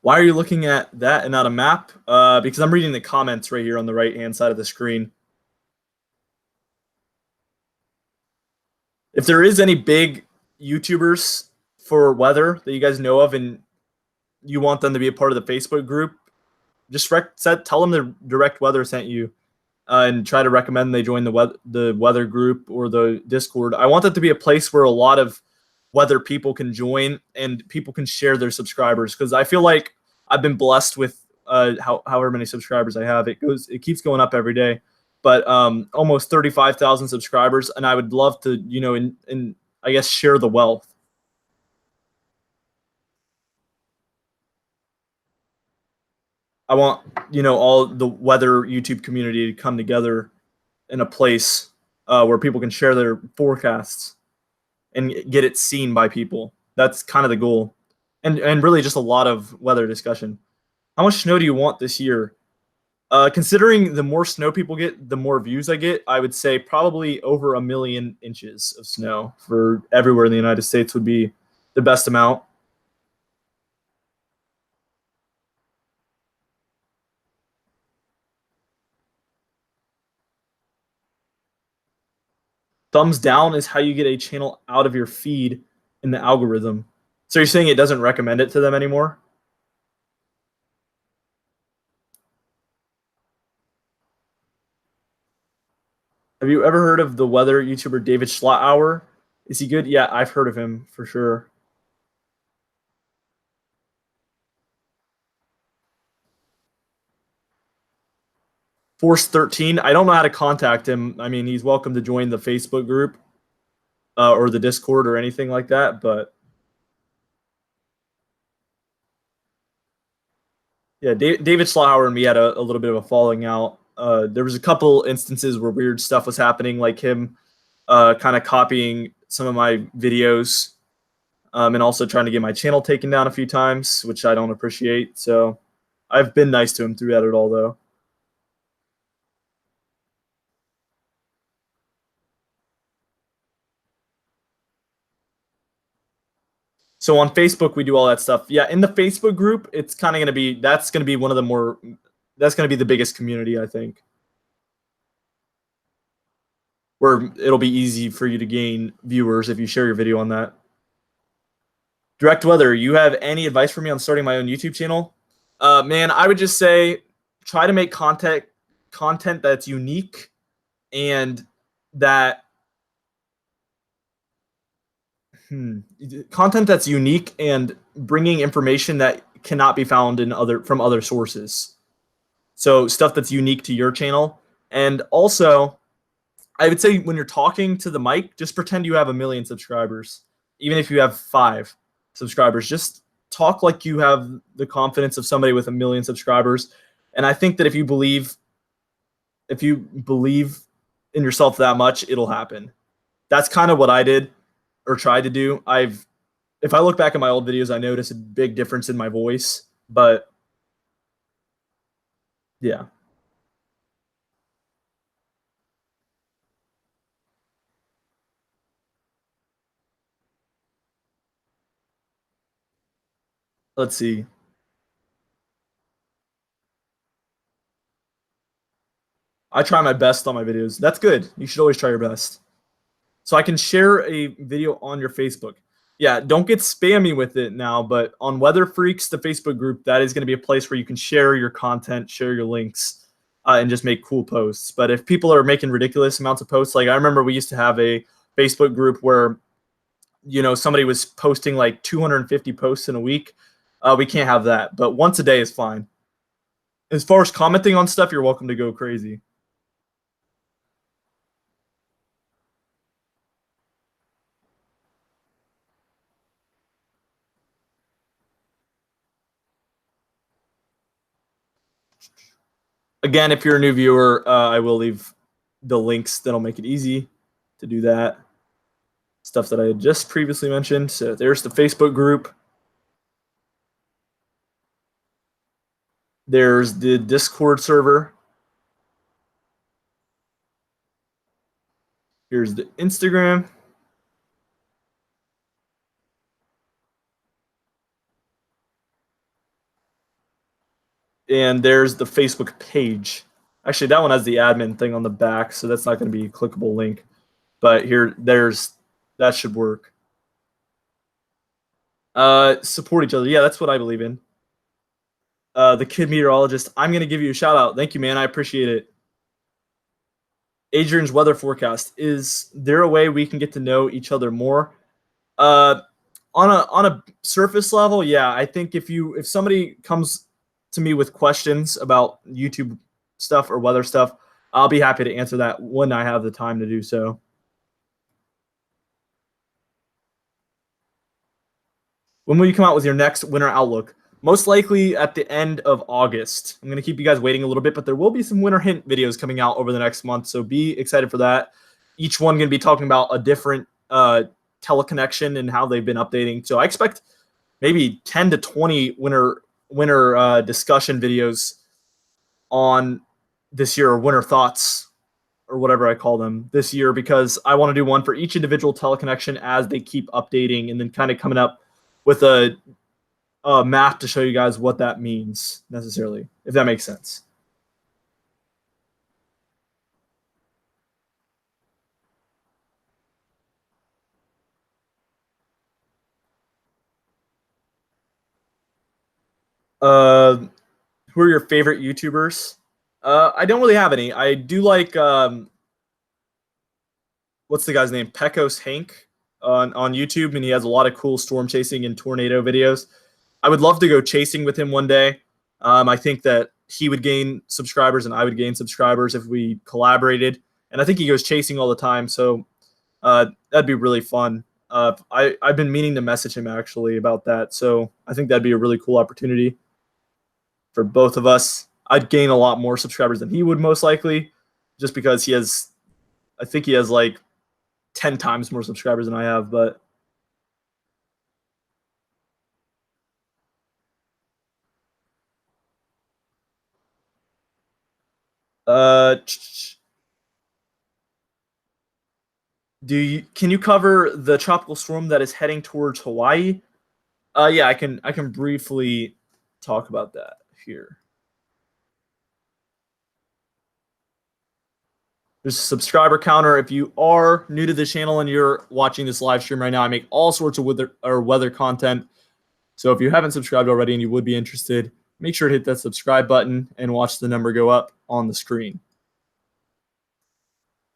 Why are you looking at that and not a map? Because I'm reading the comments right here on the right-hand side of the screen. If there is any big YouTubers for weather that you guys know of and you want them to be a part of the Facebook group, just tell them the Direct Weather sent you and try to recommend they join the weather group or the Discord. I want that to be a place where a lot of weather people can join and people can share their subscribers, because I feel like I've been blessed with however many subscribers I have. It keeps going up every day, but almost 35,000 subscribers, and I would love to, and I guess share the wealth. I want, all the weather YouTube community to come together in a place where people can share their forecasts and get it seen by people. That's kind of the goal. And really just a lot of weather discussion. How much snow do you want this year? Considering the more snow people get, the more views I get, I would say probably over 1 million inches of snow for everywhere in the United States would be the best amount. Thumbs down is how you get a channel out of your feed in the algorithm. So you're saying it doesn't recommend it to them anymore? Have you ever heard of the weather YouTuber David Schlauer? Is he good? Yeah, I've heard of him for sure. Force 13. I don't know how to contact him. I mean, he's welcome to join the Facebook group or the Discord or anything like that. But yeah, David Schlauer and me had a little bit of a falling out. There was a couple instances where weird stuff was happening, like him kind of copying some of my videos and also trying to get my channel taken down a few times, which I don't appreciate. So I've been nice to him throughout it all, though. So on Facebook, we do all that stuff. Yeah, in the Facebook group, it's kind of going to be that's going to be one of the more that's going to be the biggest community, I think, where it'll be easy for you to gain viewers if you share your video on that. Direct Weather, you have any advice for me on starting my own YouTube channel? Man, I would just say try to make content that's unique and that content that's unique and bringing information that cannot be found in from other sources. So stuff that's unique to your channel. And also, I would say when you're talking to the mic, just pretend you have 1 million subscribers. Even if you have 5 subscribers, just talk like you have the confidence of somebody with 1 million subscribers. And I think that if you believe in yourself that much, it'll happen. That's kind of what I did or tried to do. If I look back at my old videos, I notice a big difference in my voice, but yeah. Let's see. I try my best on my videos. That's good. You should always try your best. So I can share a video on your Facebook. Yeah, don't get spammy with it now, but on Weather Freaks, the Facebook group, that is going to be a place where you can share your content, share your links, and just make cool posts. But if people are making ridiculous amounts of posts, like I remember we used to have a Facebook group where somebody was posting like 250 posts in a week. We can't have that, but once a day is fine. As far as commenting on stuff, you're welcome to go crazy. Again, if you're a new viewer, I will leave the links that'll make it easy to do that. Stuff that I had just previously mentioned. So there's the Facebook group. There's the Discord server. Here's the Instagram. And there's the Facebook page. Actually, that one has the admin thing on the back, so that's not going to be a clickable link. But that should work. Support each other. Yeah, that's what I believe in. The Kid Meteorologist. I'm going to give you a shout out. Thank you, man. I appreciate it. Adrian's weather forecast. Is there a way we can get to know each other more? On a surface level, yeah. I think if somebody comes to me with questions about YouTube stuff or weather stuff, I'll be happy to answer that when I have the time to do so. When will you come out with your next winter outlook? Most likely at the end of August. I'm going to keep you guys waiting a little bit, but there will be some winter hint videos coming out over the next month, so be excited for that. Each one going to be talking about a different teleconnection and how they've been updating. So I expect maybe 10 to 20 winter discussion videos on this year, or winter thoughts, or whatever I call them this year, because I want to do one for each individual teleconnection as they keep updating, and then kind of coming up with a map to show you guys what that means necessarily, if that makes sense. Who are your favorite YouTubers? I don't really have any. I do like what's the guy's name? Pecos Hank on YouTube, and he has a lot of cool storm chasing and tornado videos. I would love to go chasing with him one day. I think that he would gain subscribers and I would gain subscribers if we collaborated. And I think he goes chasing all the time, so that'd be really fun. I've been meaning to message him actually about that, so I think that'd be a really cool opportunity for both of us. I'd gain a lot more subscribers than he would most likely, just because I think he has like 10 times more subscribers than I have, but can you cover the tropical storm that is heading towards Hawaii? Yeah, I can briefly talk about that here. There's a subscriber counter. If you are new to the channel and you're watching this live stream right now, I make all sorts of weather content. So if you haven't subscribed already and you would be interested, make sure to hit that subscribe button and watch the number go up on the screen.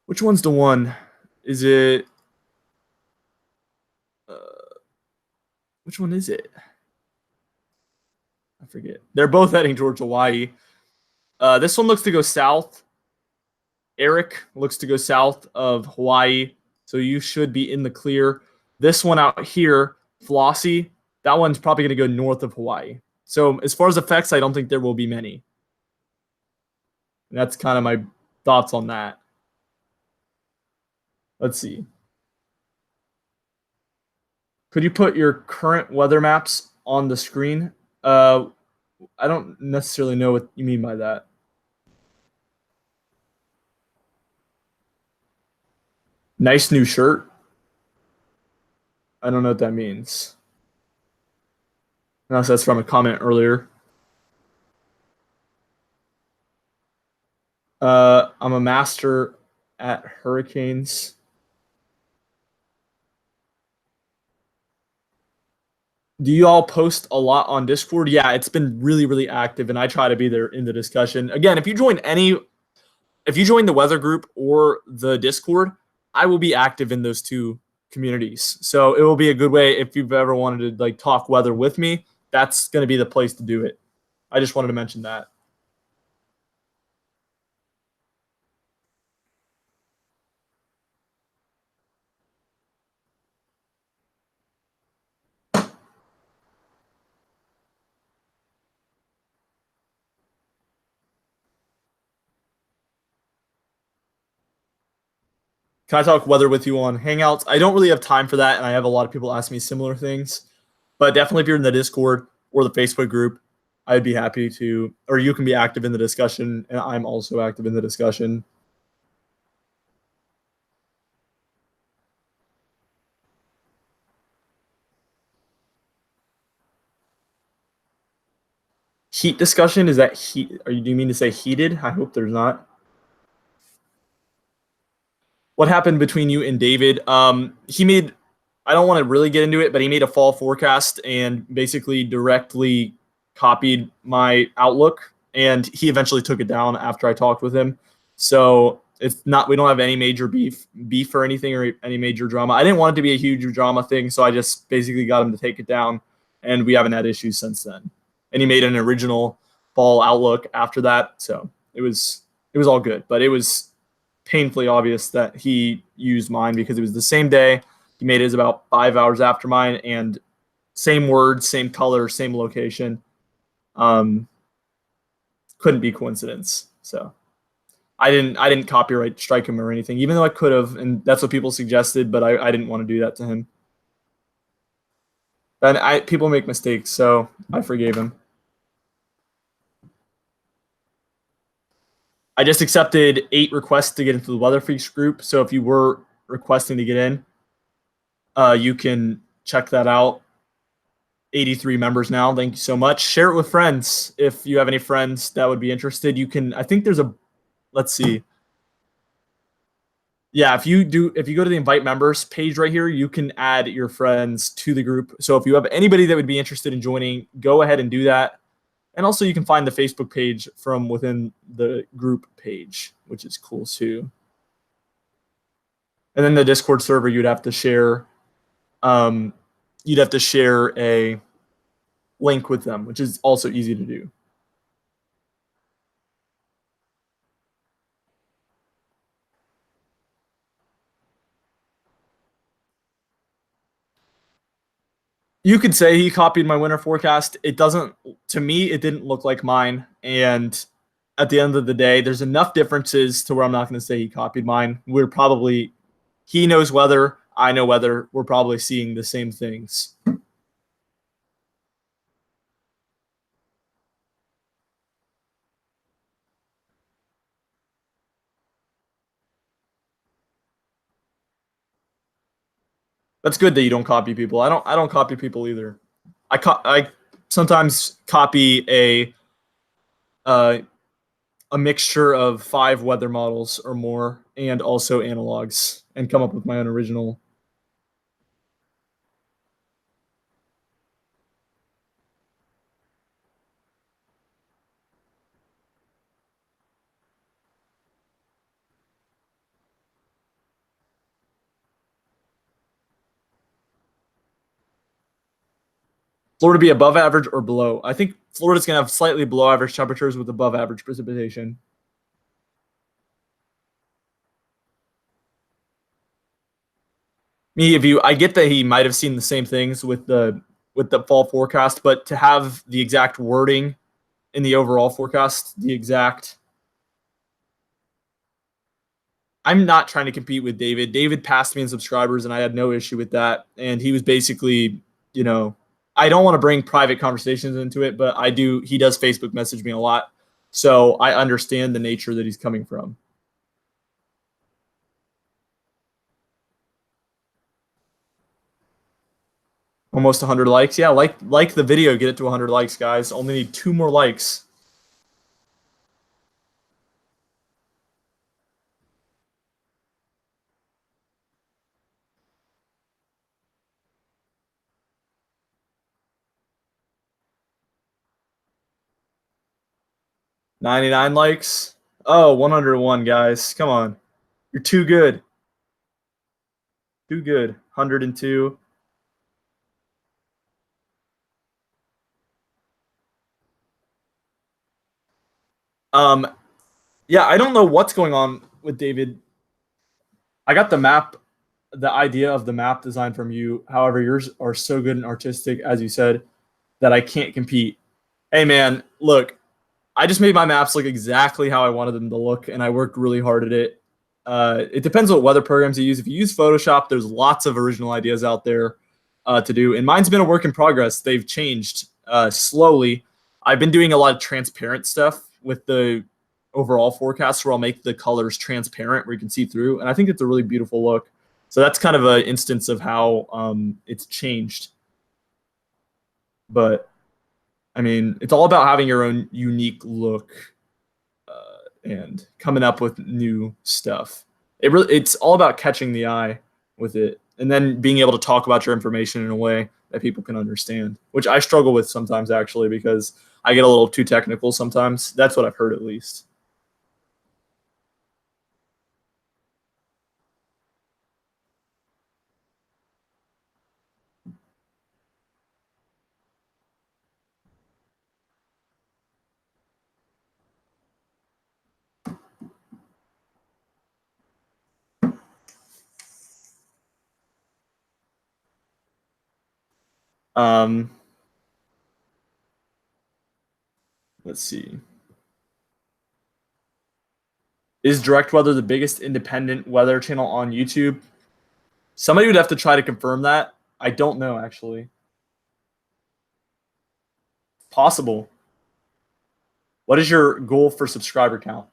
Which one's the one? Is it? Uh, which one is it? I forget. They're both heading towards Hawaii. This one looks to go south. Eric looks to go south of Hawaii, so you should be in the clear. This one out here, Flossie, that one's probably going to go north of Hawaii. So as far as effects, I don't think there will be many. And that's kind of my thoughts on that. Let's see. Could you put your current weather maps on the screen? I don't necessarily know what you mean by that. Nice new shirt. I don't know what that means. Unless that's from a comment earlier. I'm a master at hurricanes. Do you all post a lot on Discord? Yeah, it's been really, really active, and I try to be there in the discussion. Again, if you join the weather group or the Discord, I will be active in those two communities. So it will be a good way if you've ever wanted to like talk weather with me. That's going to be the place to do it. I just wanted to mention that. Can I talk weather with you on Hangouts? I don't really have time for that, and I have a lot of people ask me similar things. But definitely, if you're in the Discord or the Facebook group, I'd be happy to, or you can be active in the discussion, and I'm also active in the discussion. Heat discussion, is that heat? Do you mean to say heated? I hope there's not. What happened between you and David? He made. I don't want to really get into it, but he made a fall forecast and basically directly copied my outlook, and he eventually took it down after I talked with him. So it's not. We don't have any major beef or anything or any major drama. I didn't want it to be a huge drama thing, so I just basically got him to take it down, and we haven't had issues since then. And he made an original fall outlook after that, so it was all good. But it was painfully obvious that he used mine because it was the same day. He made his about 5 hours after mine, and same words, same color, same location. Couldn't be coincidence. So I didn't copyright strike him or anything, even though I could have, and that's what people suggested, but I didn't want to do that to him. And people make mistakes, so I forgave him. I just accepted 8 requests to get into the Weather Freaks group. So if you were requesting to get in, you can check that out. 83 members now. Thank you so much. Share it with friends if you have any friends that would be interested. You can. I think there's a. Let's see. Yeah, if you go to the invite members page right here, you can add your friends to the group. So if you have anybody that would be interested in joining, go ahead and do that. And also you can find the Facebook page from within the group page, which is cool too. And then the Discord server, you'd have to share a link with them, which is also easy to do. You could say he copied my winter forecast. It doesn't, to me, it didn't look like mine. And at the end of the day, there's enough differences to where I'm not going to say he copied mine. He knows weather, I know weather. We're probably seeing the same things. That's good that you don't copy people. I don't copy people either. I sometimes copy uh, a mixture of 5 weather models or more, and also analogs, and come up with my own original. Florida be above average or below? I think Florida's going to have slightly below average temperatures with above average precipitation. I get that he might have seen the same things with the fall forecast, but to have the exact wording in the overall forecast, I'm not trying to compete with David. David passed me in subscribers, and I had no issue with that. And he was basically, I don't want to bring private conversations into it, but I do. He does Facebook message me a lot, so I understand the nature that he's coming from. Almost 100 likes. Yeah, like the video, get it to 100 likes, guys. Only need 2 more likes. $99 likes. Oh, 101, guys. Come on. You're too good. Too good. 102. Um, yeah, I don't know what's going on with David. I got the idea of the map design from you. However, yours are so good and artistic, as you said, that I can't compete. Hey, man, look, I just made my maps look exactly how I wanted them to look, and I worked really hard at it. It depends what weather programs you use. If you use Photoshop, there's lots of original ideas out there to do, and mine's been a work in progress. They've changed slowly. I've been doing a lot of transparent stuff with the overall forecast, where I'll make the colors transparent, where you can see through, and I think it's a really beautiful look. So that's kind of an instance of how it's changed. But I mean, it's all about having your own unique look and coming up with new stuff. It's all about catching the eye with it, and then being able to talk about your information in a way that people can understand, which I struggle with sometimes, actually, because I get a little too technical sometimes. That's what I've heard, at least. Um, let's see. Is Direct Weather the biggest independent weather channel on YouTube? Somebody would have to try to confirm that. I don't know, actually. Possible. What is your goal for subscriber count?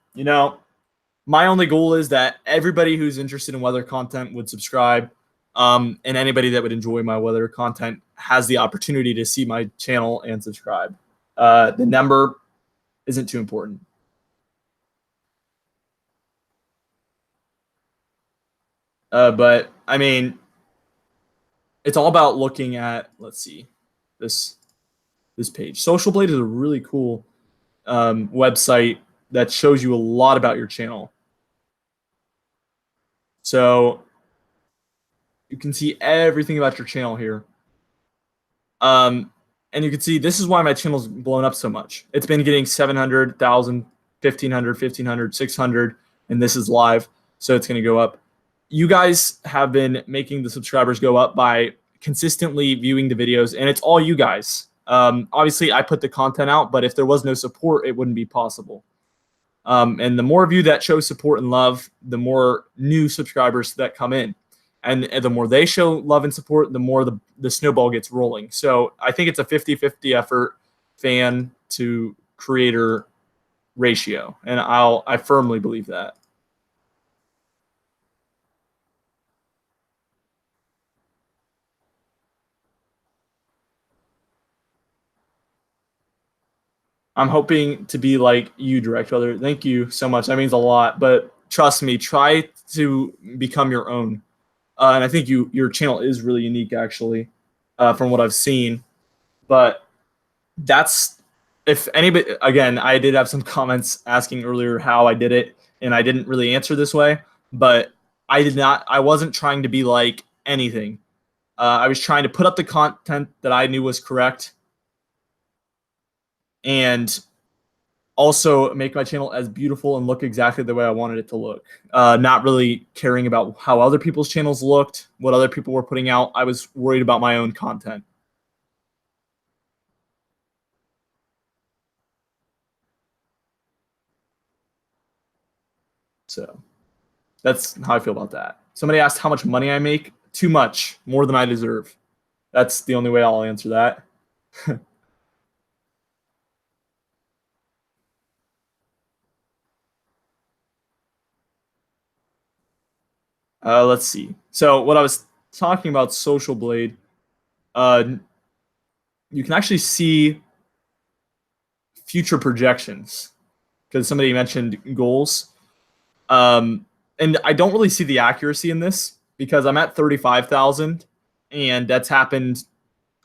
My only goal is that everybody who's interested in weather content would subscribe, and anybody that would enjoy my weather content has the opportunity to see my channel and subscribe. The number isn't too important. But I mean, it's all about looking at, let's see, this page. Social Blade is a really cool website that shows you a lot about your channel. So you can see everything about your channel here. And you can see this is why my channel's blown up so much. It's been getting 700, 1,000, 1,500, 1,500, 600, and this is live, so it's going to go up. You guys have been making the subscribers go up by consistently viewing the videos, and it's all you guys. Obviously, I put the content out, but if there was no support, it wouldn't be possible. And the more of you that show support and love, the more new subscribers that come in. And the more they show love and support, the more the snowball gets rolling. So I think it's a 50-50 effort, fan to creator ratio. And I firmly believe that. I'm hoping to be like you, Direct Brother. Thank you so much. That means a lot. But trust me, try to become your own. And I think your channel is really unique, actually, from what I've seen. But that's if anybody. Again, I did have some comments asking earlier how I did it, and I didn't really answer this way. But I did not. I wasn't trying to be like anything. I was trying to put up the content that I knew was correct, and also make my channel as beautiful and look exactly the way I wanted it to look. Not really caring about how other people's channels looked, what other people were putting out. I was worried about my own content. So that's how I feel about that. Somebody asked how much money I make. Too much, more than I deserve. That's the only way I'll answer that. Let's see. So what I was talking about, Social Blade, uh, you can actually see future projections because somebody mentioned goals. Um, and I don't really see the accuracy in this because I'm at 35,000 and that's happened.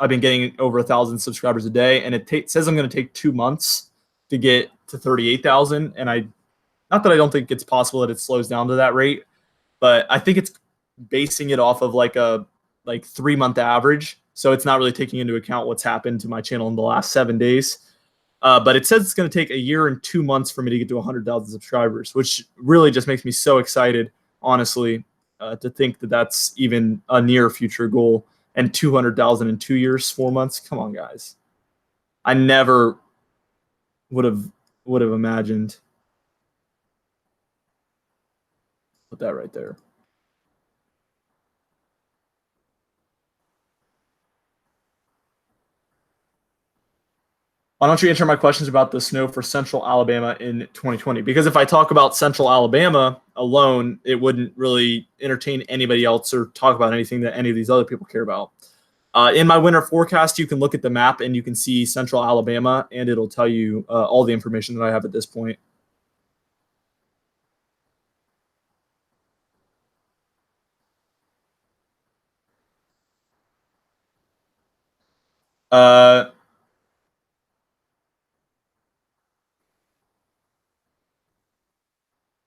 I've been getting over 1,000 subscribers a day, and it says I'm going to take 2 months to get to 38,000. And not that I don't think it's possible that it slows down to that rate, but I think it's basing it off of like 3 month average. So it's not really taking into account what's happened to my channel in the last 7 days. But it says it's going to take a year and 2 months for me to get to 100,000 subscribers, which really just makes me so excited, honestly, to think that that's even a near future goal. And 200,000 in 2 years, 4 months. Come on, guys. I never would have imagined. Put that right there. Why don't you answer my questions about the snow for Central Alabama in 2020? Because if I talk about Central Alabama alone, it wouldn't really entertain anybody else or talk about anything that any of these other people care about. In my winter forecast, you can look at the map and you can see Central Alabama, and it'll tell you all the information that I have at this point. Uh,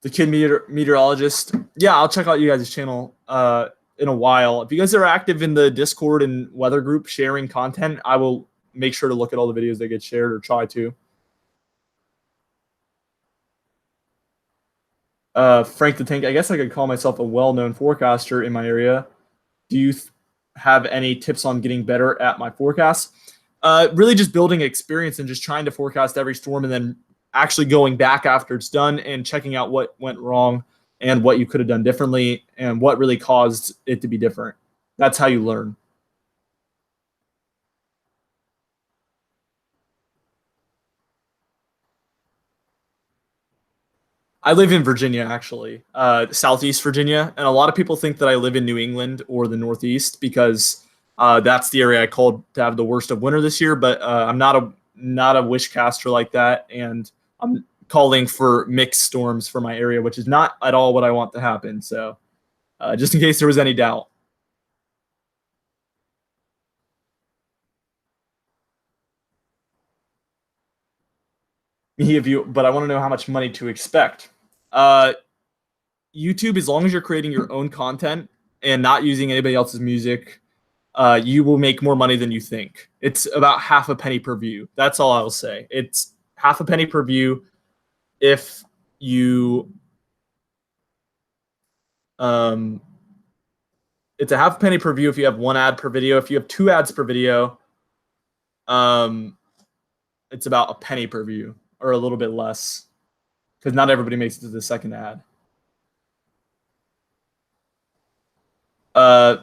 the kid meteorologist. Yeah, I'll check out you guys' channel in a while. If you guys are active in the Discord and weather group sharing content, I will make sure to look at all the videos that get shared or try to. Frank the Tank, I guess I could call myself a well-known forecaster in my area. Do you have any tips on getting better at my forecasts? Really just building experience and just trying to forecast every storm and then actually going back after it's done and checking out what went wrong and what you could have done differently and what really caused it to be different. That's how you learn. I live in Virginia, actually, Southeast Virginia, and a lot of people think that I live in New England or the Northeast because that's the area I called to have the worst of winter this year. But I'm not a wish caster like that, and I'm calling for mixed storms for my area, which is not at all what I want to happen. So, just in case there was any doubt, me of you. But I want to know how much money to expect. Uh, YouTube, as long as you're creating your own content and not using anybody else's music, you will make more money than you think. It's about half a penny per view. That's all I will say. It's half a penny per view if you um it's a half penny per view if you have one ad per video. If you have two ads per video, um it's about a penny per view or a little bit less because not everybody makes it to the second ad. Uh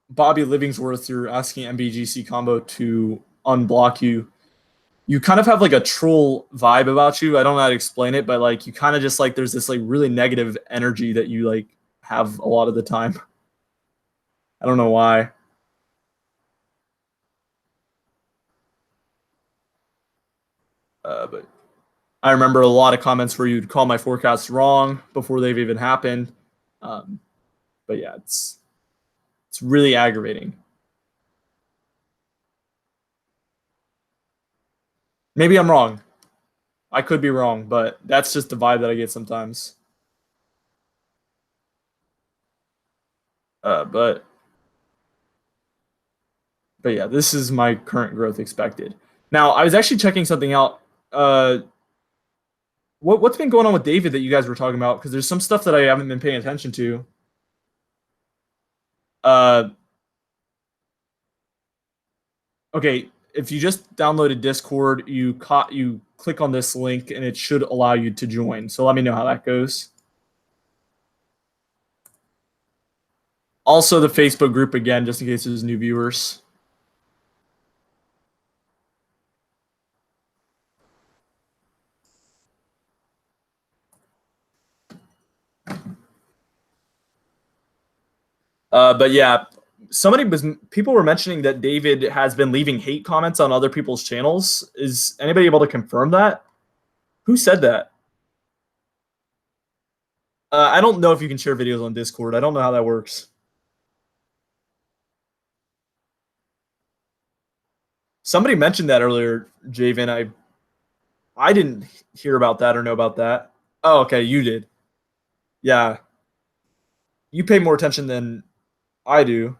Bobby Livingsworth, you're asking MBGC Combo to unblock you. You kind of have like a troll vibe about you. I don't know how to explain it, but like you kind of just like there's this like really negative energy that you like have a lot of the time. I don't know why. But I remember a lot of comments where you'd call my forecasts wrong before they've even happened. Um, but yeah, it's really aggravating. Maybe I'm wrong. I could be wrong, but that's just the vibe that I get sometimes. Uh, but but yeah, this is my current growth expected. Now, I was actually checking something out. Uh, what's been going on with David that you guys were talking about? Because there's some stuff that I haven't been paying attention to. Uh, okay, if you just downloaded Discord, you click on this link and it should allow you to join. So let me know how that goes. Also, the Facebook group again, just in case there's new viewers. But yeah, people were mentioning that David has been leaving hate comments on other people's channels. Is anybody able to confirm that? Who said that? I don't know if you can share videos on Discord. I don't know how that works. Somebody mentioned that earlier, Javen. I didn't hear about that or know about that. Oh, okay, you did. Yeah, you pay more attention than I do.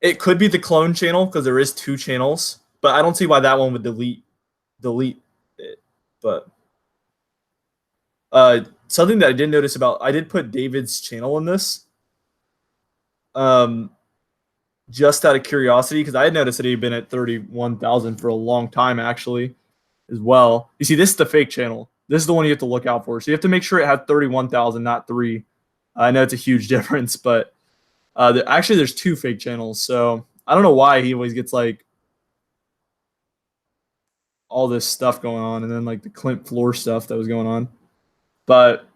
It could be the clone channel because there is two channels, but I don't see why that one would delete it. But something that I did notice about I did put David's channel in this, um, just out of curiosity because I had noticed that he'd been at 31,000 for a long time actually, as well. You see, this is the fake channel. This is the one you have to look out for. So you have to make sure it had 31,000, not three. I know it's a huge difference, but actually there's two fake channels. So I don't know why he always gets like all this stuff going on, and then like the Clint Floor stuff that was going on. But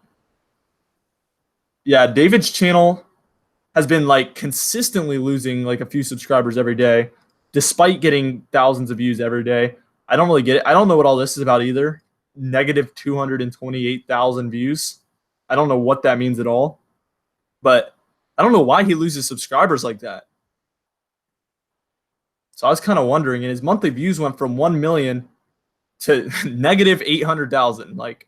yeah, David's channel has been like consistently losing like a few subscribers every day, despite getting thousands of views every day. I don't really get it. I don't know what all this is about either. Negative 228,000 views. I don't know what that means at all. But I don't know why he loses subscribers like that. So I was kind of wondering, and his monthly views went from 1 million to negative 800,000. Like,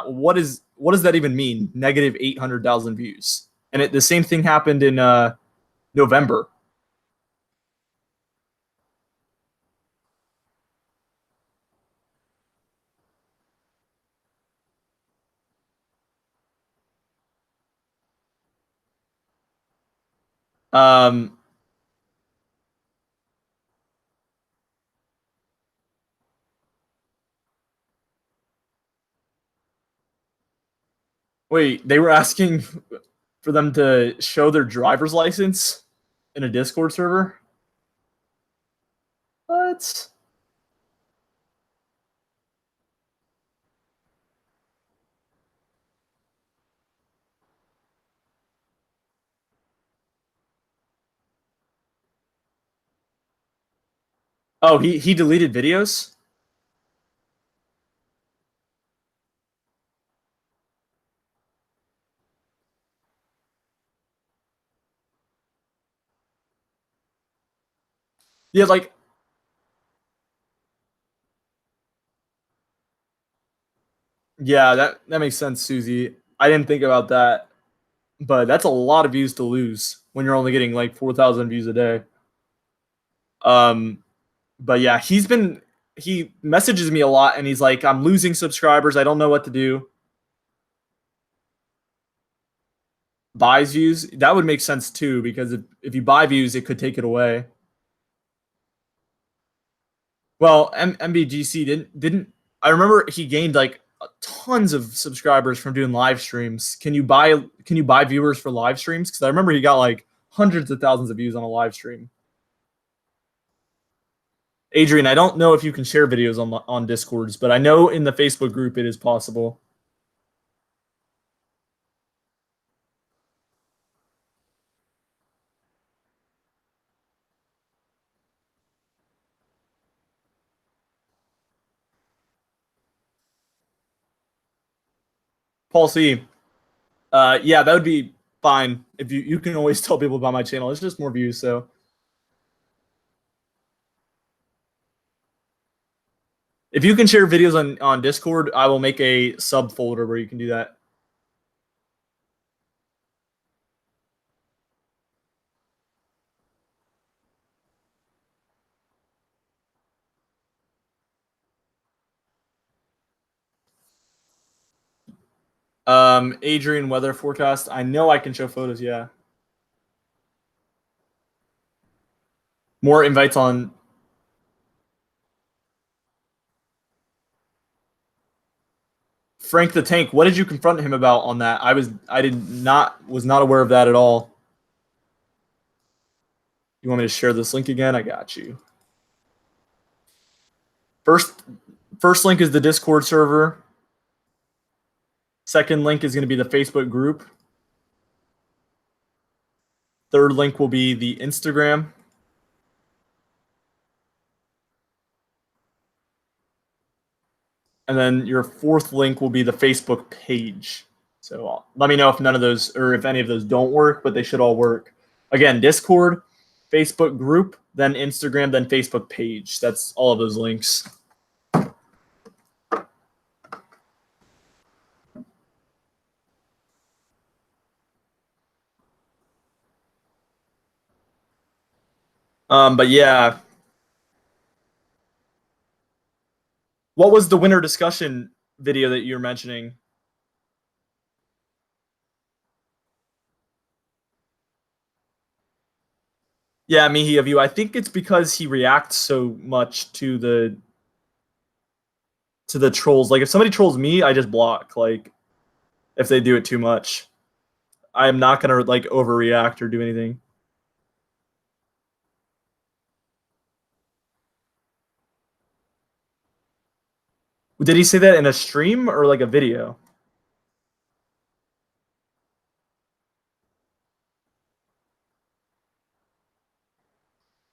what does that even mean? Negative 800,000 views. And the same thing happened in November. Um, Wait, they were asking for them to show their driver's license in a Discord server? What? Oh, he deleted videos? Yeah, like yeah, that makes sense, Susie. I didn't think about that, but that's a lot of views to lose when you're only getting like 4,000 views a day. Um, but yeah, he messages me a lot and he's like, I'm losing subscribers. I don't know what to do. Buys views. That would make sense too, because if you buy views, it could take it away. Well, MBGC didn't. I remember he gained like tons of subscribers from doing live streams. Can you buy viewers for live streams? Because I remember he got like hundreds of thousands of views on a live stream. Adrian, I don't know if you can share videos on Discords, but I know in the Facebook group it is possible. Paul C. Yeah, that would be fine. If you can always tell people about my channel. It's just more views, so. If you can share videos on Discord, I will make a subfolder where you can do that. Adrian weather forecast. I know I can show photos, yeah. More invites on. Frank the Tank. What did you confront him about on that? I was not aware of that at all. You want me to share this link again? I got you. First link is the Discord server. Second link is going to be the Facebook group. Third link will be the Instagram. And then your fourth link will be the Facebook page. So let me know if none of those, or if any of those don't work, but they should all work. Again, Discord, Facebook group, then Instagram, then Facebook page. That's all of those links. But yeah. What was the winter discussion video that you're mentioning? Yeah, Mihi of you. I think it's because he reacts so much to the trolls. Like if somebody trolls me, I just block. Like if they do it too much, I'm not gonna like overreact or do anything. Did he say that in a stream or like a video?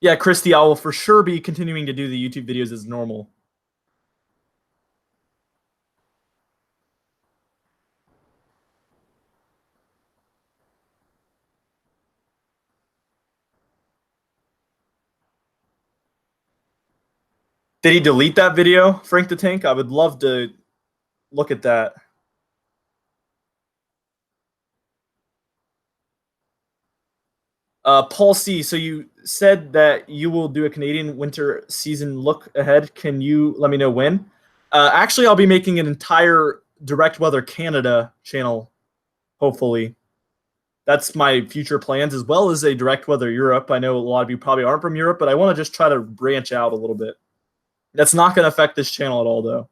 Yeah, Christy, I will for sure be continuing to do the YouTube videos as normal. Did he delete that video, Frank the Tank? I would love to look at that. Paul C. So you said that you will do a Canadian winter season look ahead. Can you let me know when? Actually, I'll be making an entire Direct Weather Canada channel, hopefully. That's my future plans, as well as a Direct Weather Europe. I know a lot of you probably aren't from Europe, but I want to just try to branch out a little bit. That's not going to affect this channel at all, though.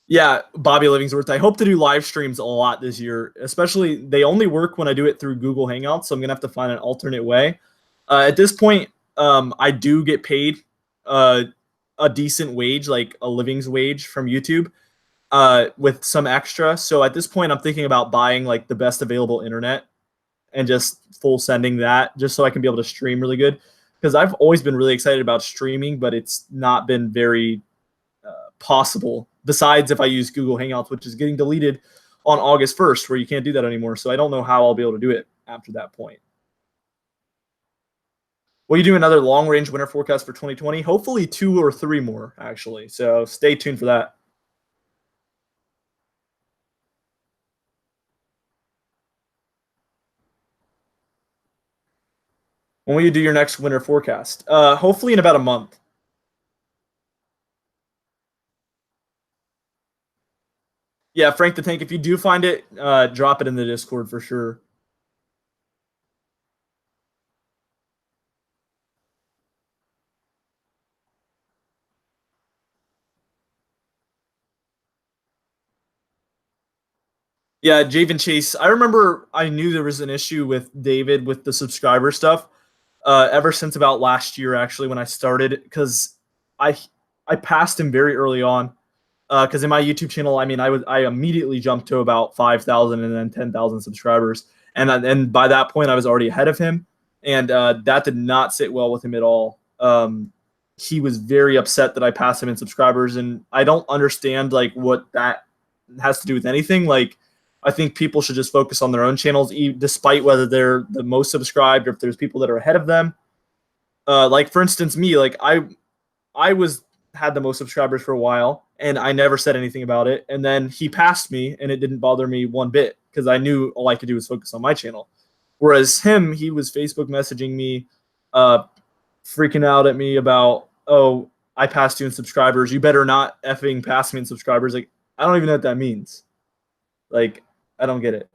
Yeah, Bobby Livingsworth. I hope to do live streams a lot this year, especially they only work when I do it through Google Hangouts, so I'm going to have to find an alternate way. At this point, I do get paid a decent wage, like a living's wage from YouTube, with some extra. So at this point, I'm thinking about buying like the best available internet and just full sending that just so I can be able to stream really good. Because I've always been really excited about streaming, but it's not been very possible. Besides if I use Google Hangouts, which is getting deleted on August 1st, where you can't do that anymore. So I don't know how I'll be able to do it after that point. Will you do another long-range winter forecast for 2020? Hopefully 2 or 3 more, actually. So stay tuned for that. When will you do your next winter forecast? Hopefully in about a month. Yeah, Frank the Tank, if you do find it, drop it in the Discord for sure. Yeah, Javen Chase. I remember I knew there was an issue with David with the subscriber stuff ever since about last year, actually, when I started, because I passed him very early on. Because in my YouTube channel, I mean, I immediately jumped to about 5,000 and then 10,000 subscribers, and by that point, I was already ahead of him, and that did not sit well with him at all. he was very upset that I passed him in subscribers, and I don't understand like what that has to do with anything. Like, I think people should just focus on their own channels, despite whether they're the most subscribed or if there's people that are ahead of them. Like for instance, me, like I was had the most subscribers for a while, and I never said anything about it. And then he passed me, and it didn't bother me one bit because I knew all I could do was focus on my channel. Whereas him, he was Facebook messaging me, freaking out at me about, oh, I passed you in subscribers. You better not effing pass me in subscribers. Like, I don't even know what that means. Like, I don't get it.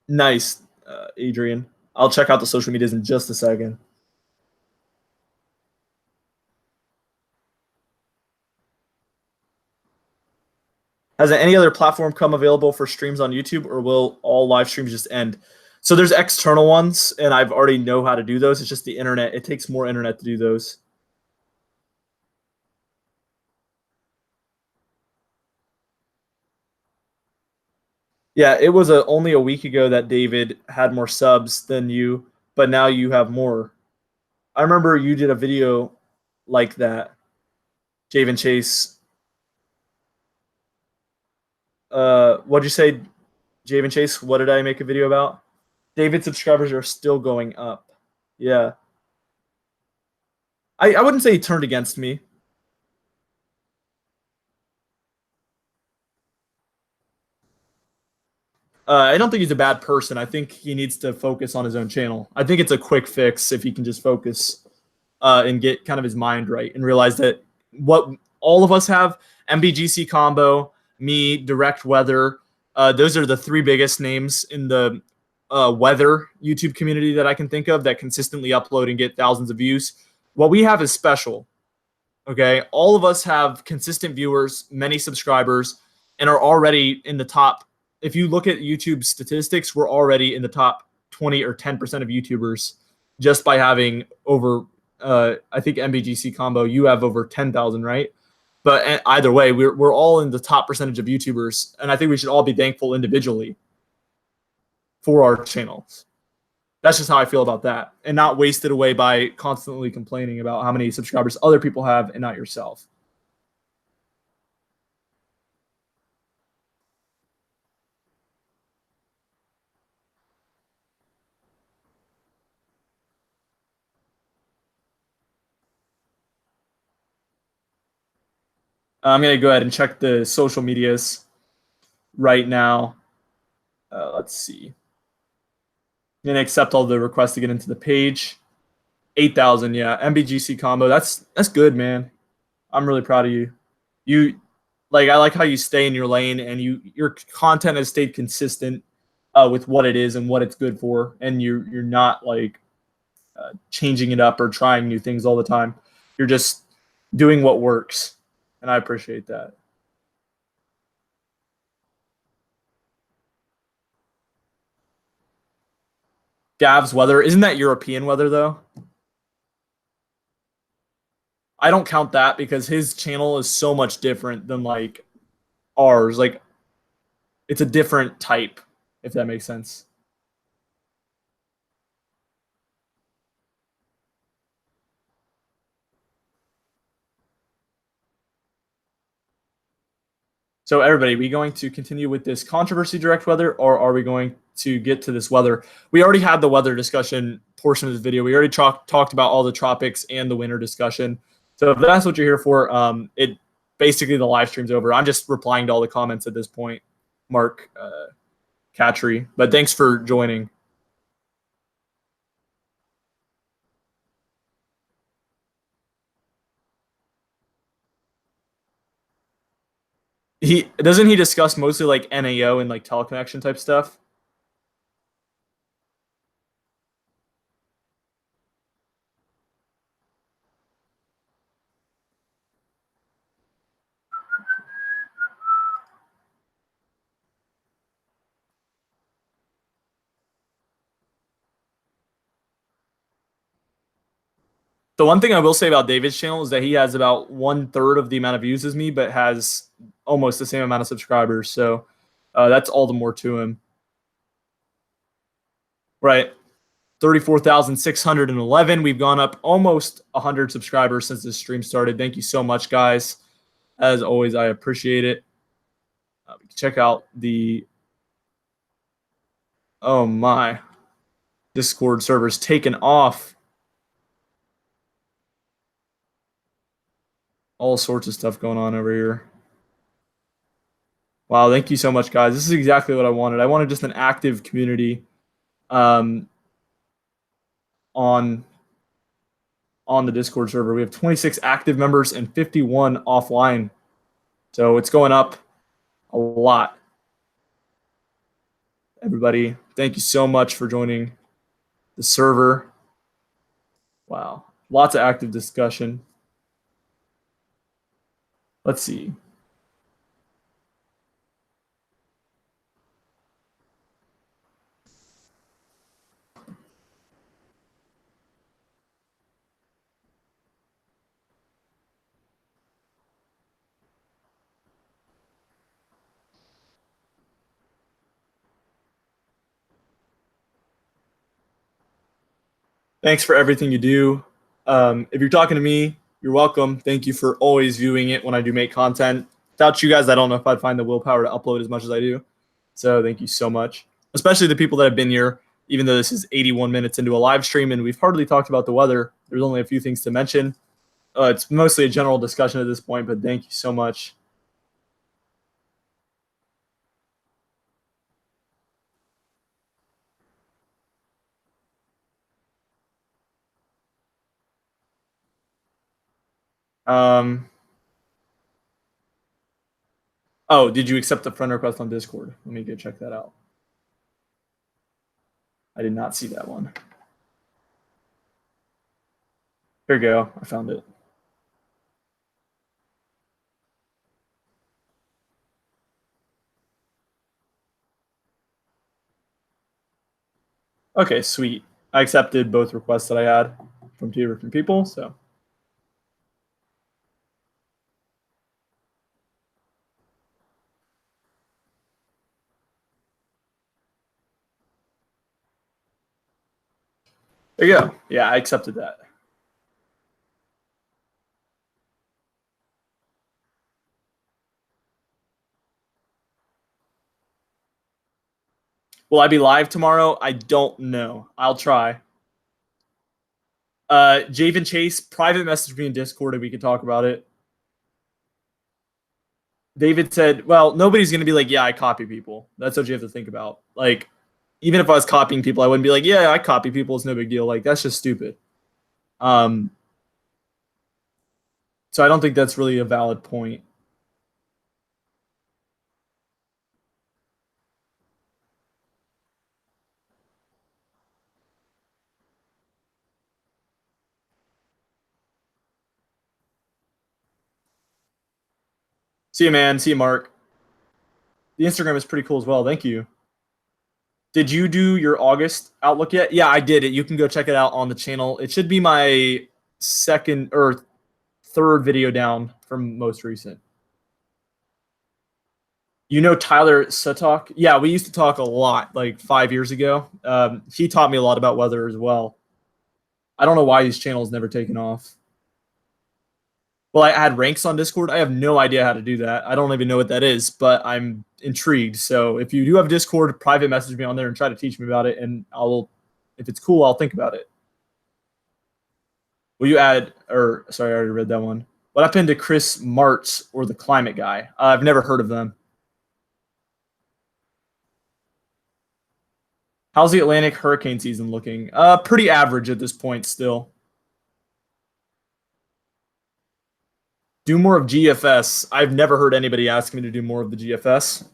Nice, Adrian. I'll check out the social medias in just a second. Has any other platform come available for streams on YouTube, or will all live streams just end? So there's external ones, and I've already know how to do those. It's just the internet. It takes more internet to do those. Yeah, it was only a week ago that David had more subs than you, but now you have more. I remember you did a video like that, Javen Chase. What'd you say, Javen Chase? What did I make a video about? David subscribers are still going up. Yeah. I wouldn't say he turned against me. I don't think he's a bad person. I think he needs to focus on his own channel. I think it's a quick fix if he can just focus and get kind of his mind right and realize that what all of us have, MBGC combo, me, direct weather, those are the three biggest names in the weather YouTube community that I can think of that consistently upload and get thousands of views. What we have is special. Okay. All of us have consistent viewers, many subscribers, and are already in the top. If you look at YouTube statistics, we're already in the top 20 or 10% of YouTubers just by having over, I think MBGC combo, you have over 10,000, right? But either way, we're all in the top percentage of YouTubers, and I think we should all be thankful individually for our channels. That's just how I feel about that, and not wasted away by constantly complaining about how many subscribers other people have and not yourself. I'm going to go ahead and check the social medias right now. Let's see. I'm going to accept all the requests to get into the page. 8,000, yeah. MBGC combo. That's good, man. I'm really proud of you. I like how you stay in your lane, and your content has stayed consistent with what it is and what it's good for, and you're not like changing it up or trying new things all the time. You're just doing what works, and I appreciate that. Gav's weather, isn't that European weather though? I don't count that because his channel is so much different than like ours. Like, it's a different type, if that makes sense. So everybody, we going to continue with this controversy direct weather, or are we going to get to this weather? We already had the weather discussion portion of this video. We already talked about all the tropics and the winter discussion. So if that's what you're here for, it basically the live stream's over. I'm just replying to all the comments at this point, Mark Catry. But thanks for joining. Doesn't he discuss mostly like NAO and like teleconnection type stuff? The one thing I will say about David's channel is that he has about 1/3 of the amount of views as me, but has almost the same amount of subscribers. So that's all the more to him. Right. 34,611. We've gone up almost 100 subscribers since this stream started. Thank you so much, guys. As always, I appreciate it. Check out the, oh my, Discord server's taken off. All sorts of stuff going on over here. Wow, thank you so much, guys. This is exactly what I wanted. I wanted just an active community on the Discord server. We have 26 active members and 51 offline. So it's going up a lot. Everybody, thank you so much for joining the server. Wow, lots of active discussion. Let's see. Thanks for everything you do. If you're talking to me, you're welcome. Thank you for always viewing it when I do make content. Without you guys, I don't know if I'd find the willpower to upload as much as I do. So thank you so much, especially the people that have been here, even though this is 81 minutes into a live stream and we've hardly talked about the weather. There's only a few things to mention. It's mostly a general discussion at this point, but thank you so much. Oh, did you accept the friend request on Discord? Let me go check that out. I did not see that one. Here we go. I found it. Okay, sweet. I accepted both requests that I had from two different people, so. There you go. Yeah, I accepted that. Will I be live tomorrow? I don't know. I'll try. Javen Chase, private message me in Discord and we can talk about it. David said, well, nobody's going to be like, yeah, I copy people. That's what you have to think about. Like, even if I was copying people, I wouldn't be like, yeah, I copy people. It's no big deal. Like, that's just stupid. So I don't think that's really a valid point. See you, man. See you, Mark. The Instagram is pretty cool as well. Thank you. Did you do your August outlook yet? Yeah, I did it. You can go check it out on the channel. It should be my second or third video down from most recent. You know Tyler Sutok? Yeah, we used to talk a lot like 5 years ago. He taught me a lot about weather as well. I don't know why these channels never taken off. Well, I had ranks on Discord. I have no idea how to do that. I don't even know what that is, but I'm intrigued. So if you do have Discord, private message me on there and try to teach me about it, and I'll, if it's cool, I'll think about it. Will you add, or sorry, I already read that one. What happened to Chris Martz or the Climate Guy? I've never heard of them. How's the Atlantic hurricane season looking? Pretty average at this point still. Do more of GFS. I've never heard anybody ask me to do more of the GFS.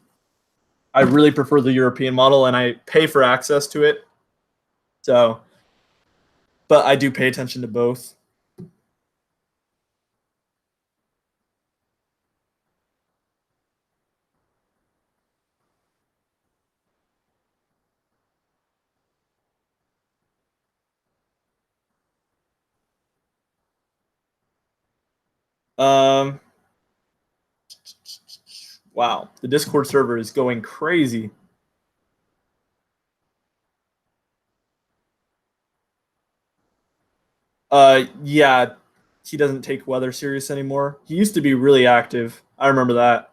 I really prefer the European model, and I pay for access to it. So, but I do pay attention to both. Wow, the Discord server is going crazy. Yeah, he doesn't take weather serious anymore. He used to be really active. I remember that.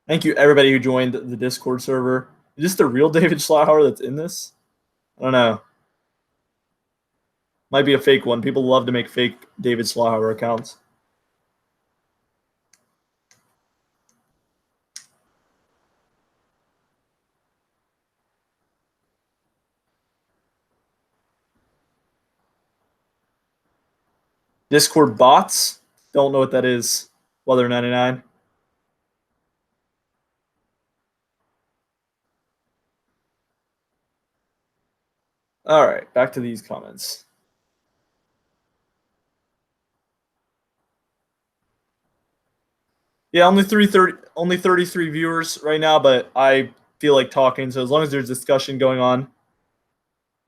Thank you, everybody who joined the Discord server. Is this the real David Schlauer that's in this? I don't know. Might be a fake one. People love to make fake David Schlauer accounts. Discord bots. Don't know what that is. Weather 99. All right, back to these comments. Yeah, only 33 viewers right now, but I feel like talking. So as long as there's discussion going on,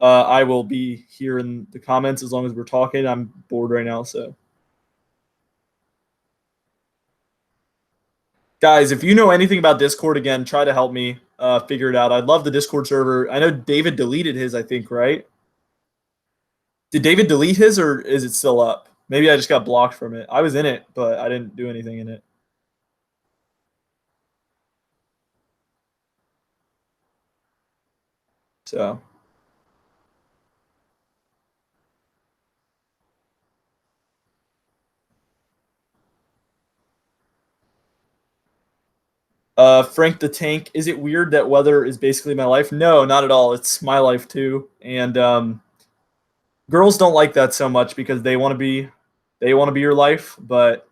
I will be here in the comments as long as we're talking. I'm bored right now, so guys, if you know anything about Discord, again, try to help me figure it out. I'd love the Discord server. I know David deleted his, I think, right? Did David delete his, or is it still up? Maybe I just got blocked from it. I was in it, but I didn't do anything in it. So, Frank the Tank, is it weird that weather is basically my life? No, not at all. It's my life too, and girls don't like that so much because they want to be your life, but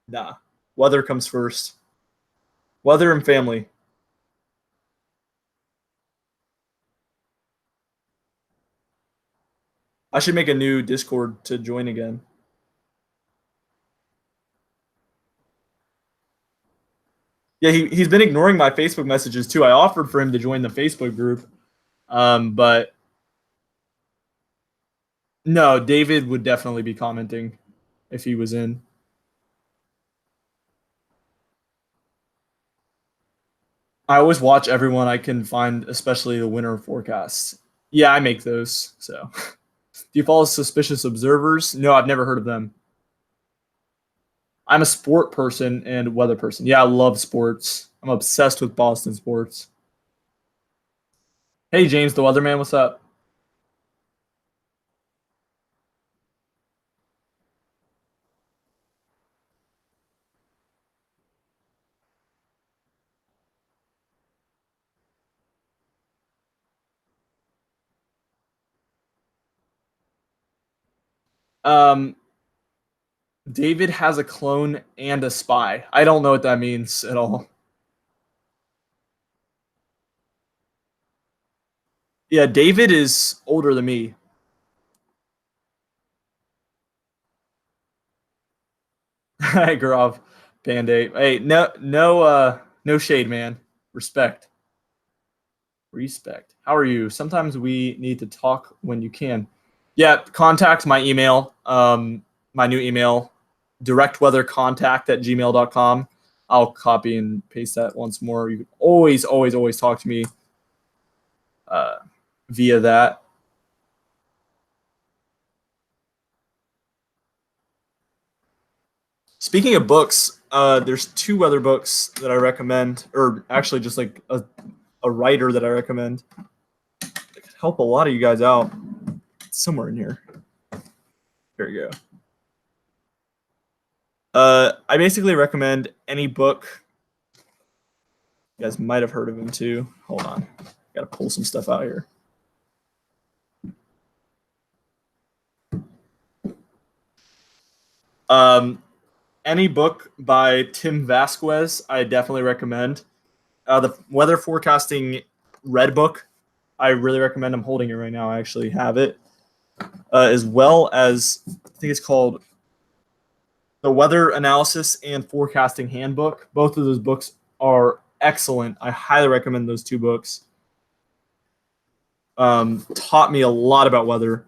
nah, weather comes first. Weather and family. I should make a new Discord to join again. Yeah, he's been ignoring my Facebook messages too. I offered for him to join the Facebook group, but no, David would definitely be commenting if he was in. I always watch everyone I can find, especially the winter forecasts. Yeah, I make those. So, do you follow Suspicious Observers? No, I've never heard of them. I'm a sport person and weather person. Yeah, I love sports. I'm obsessed with Boston sports. Hey, James, the weatherman, what's up? Um, David has a clone and a spy. I don't know what that means at all. Yeah, David is older than me. Hey, Grov, Band-Aid. Hey, no shade, man. Respect. Respect. How are you? Sometimes we need to talk when you can. Yeah, contact my email, my new email, directweathercontact@gmail.com. I'll copy and paste that once more. You can always, always, always talk to me uh, via that. Speaking of books, there's two weather books that I recommend, or actually just like a writer that I recommend. It could help a lot of you guys out. It's somewhere in here. Here you go. I basically recommend any book. You guys might have heard of him too. Hold on, gotta pull some stuff out here. Um, any book by Tim Vasquez, I definitely recommend. The weather forecasting red book, I really recommend. I'm holding it right now. I actually have it, as well as I think it's called the Weather Analysis and Forecasting Handbook. Both of those books are excellent. I highly recommend those two books. Taught me a lot about weather.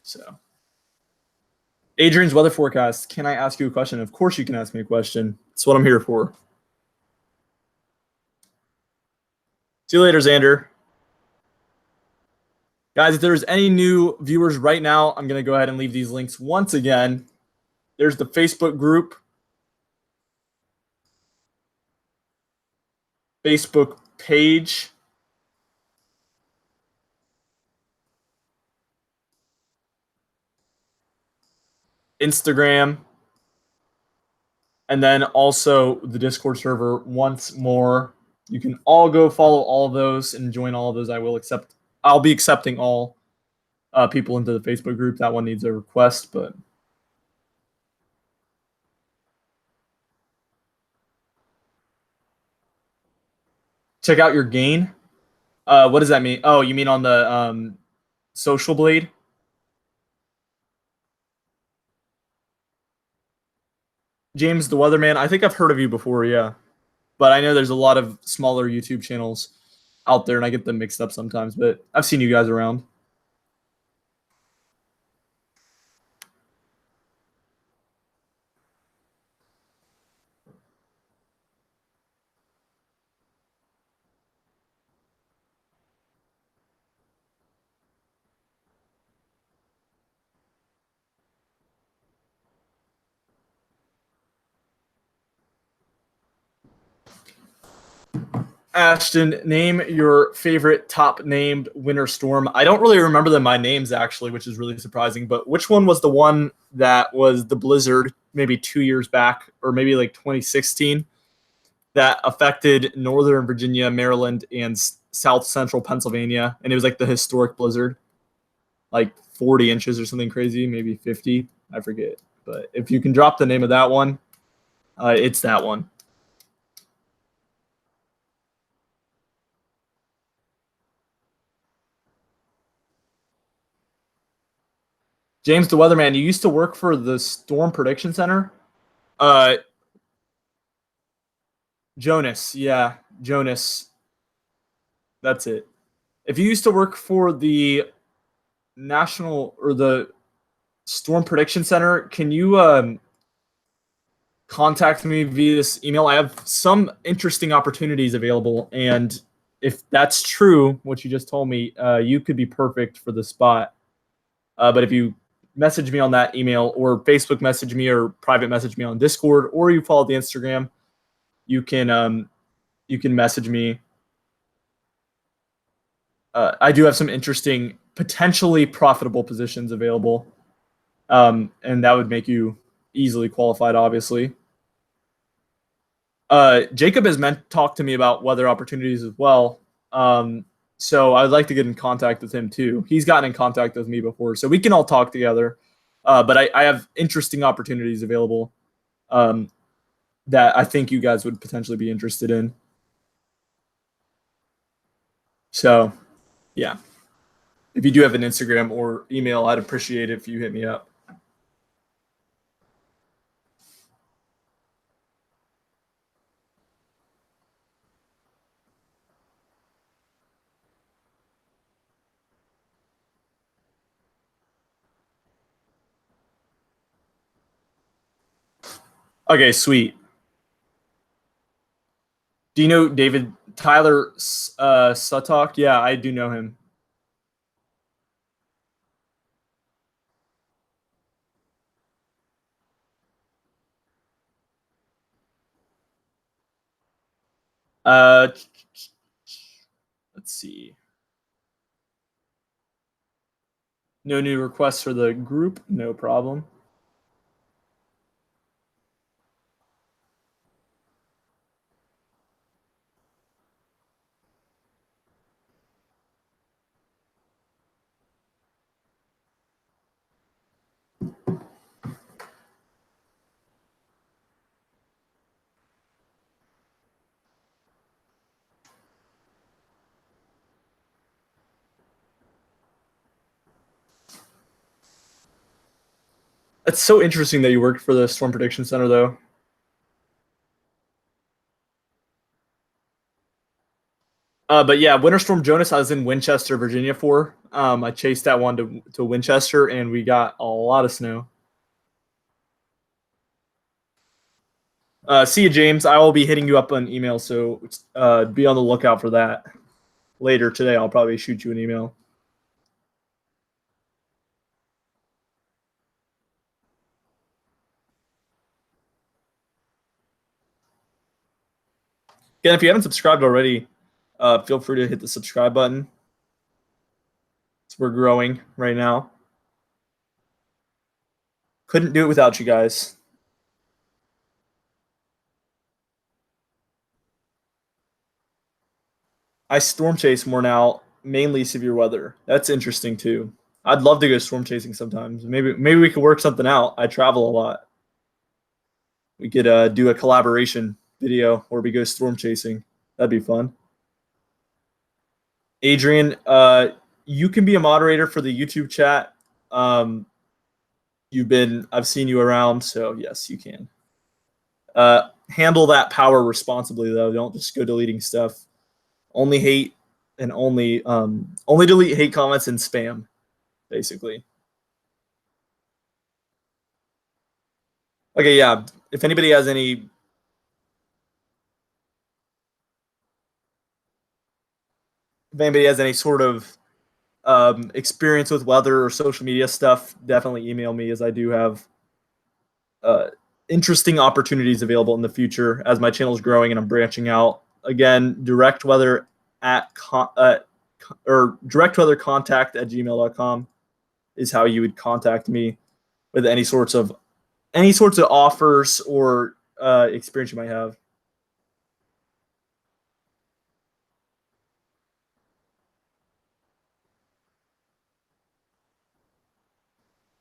So Adrian's weather forecast. Can I ask you a question? Of course you can ask me a question. That's what I'm here for. See you later, Xander. Guys, if there's any new viewers right now, I'm going to go ahead and leave these links once again. There's the Facebook group, Facebook page, Instagram, and then also the Discord server once more. You can all go follow all of those and join all of those. I'll be accepting all people into the Facebook group. That one needs a request, but check out your gain. What does that mean? Oh, you mean on the Social Blade? James the Weatherman. I think I've heard of you before, yeah. But I know there's a lot of smaller YouTube channels out there, and I get them mixed up sometimes. But I've seen you guys around. Ashton, name your favorite top named winter storm. I don't really remember them by names, actually, which is really surprising. But which one was the one that was the blizzard maybe 2 years back, or maybe like 2016, that affected Northern Virginia, Maryland, and South Central Pennsylvania? And it was like the historic blizzard, like 40 inches or something crazy, maybe 50. I forget. But if you can drop the name of that one, it's that one. James the Weatherman, you used to work for the Storm Prediction Center? Jonas, yeah, Jonas. That's it. If you used to work for the National or the Storm Prediction Center, can you contact me via this email? I have some interesting opportunities available, and if that's true, what you just told me, you could be perfect for the spot. But if you message me on that email, or Facebook message me, or private message me on Discord, or you follow the Instagram, you can message me. I do have some interesting, potentially profitable positions available, and that would make you easily qualified, obviously. Jacob has talked to me about weather opportunities as well. So I'd like to get in contact with him too. He's gotten in contact with me before, so we can all talk together. But I have interesting opportunities available that I think you guys would potentially be interested in. So, yeah. If you do have an Instagram or email, I'd appreciate it if you hit me up. Okay, sweet. Do you know David Tyler Sutok? Yeah, I do know him. Let's see. No new requests for the group? No problem. It's so interesting that you worked for the Storm Prediction Center, though. But yeah, Winter Storm Jonas, I was in Winchester, Virginia for. I chased that one to Winchester, and we got a lot of snow. See you, James. I will be hitting you up on email, so be on the lookout for that. Later today, I'll probably shoot you an email. Again, if you haven't subscribed already, feel free to hit the subscribe button. We're growing right now. Couldn't do it without you guys. I storm chase more now, mainly severe weather. That's interesting too. I'd love to go storm chasing sometimes. Maybe we could work something out. I travel a lot. We could do a collaboration video where we go storm chasing. That'd be fun. Adrian, you can be a moderator for the YouTube chat. Um, I've seen you around, so yes, you can. Handle that power responsibly, though. Don't just go deleting stuff. Only hate and only delete hate comments and spam, basically. Okay, yeah. If anybody has any sort of experience with weather or social media stuff, definitely email me, as I do have uh, interesting opportunities available in the future as my channel is growing and I'm branching out. Again, directweather or directweathercontact@gmail.com is how you would contact me with any sorts of offers or experience you might have.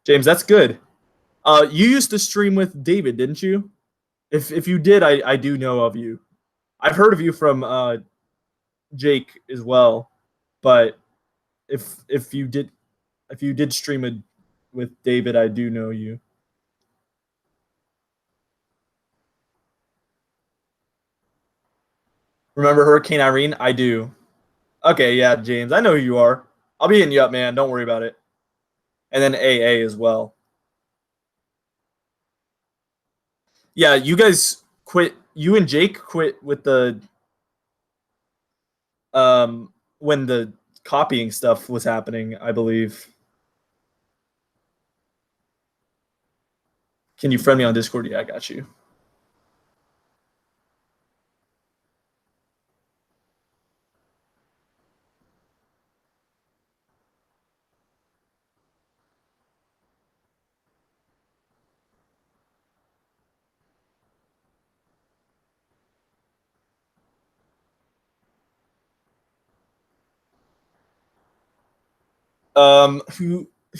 James, that's good. You used to stream with David, didn't you? If you did, I do know of you. I've heard of you from Jake as well, but if you did stream with David, I do know you. Remember Hurricane Irene? I do. Okay, yeah, James, I know who you are. I'll be hitting you up, man. Don't worry about it. And then AA as well. Yeah, you guys quit. You and Jake quit with the when the copying stuff was happening, I believe. Can you friend me on Discord? Yeah, I got you.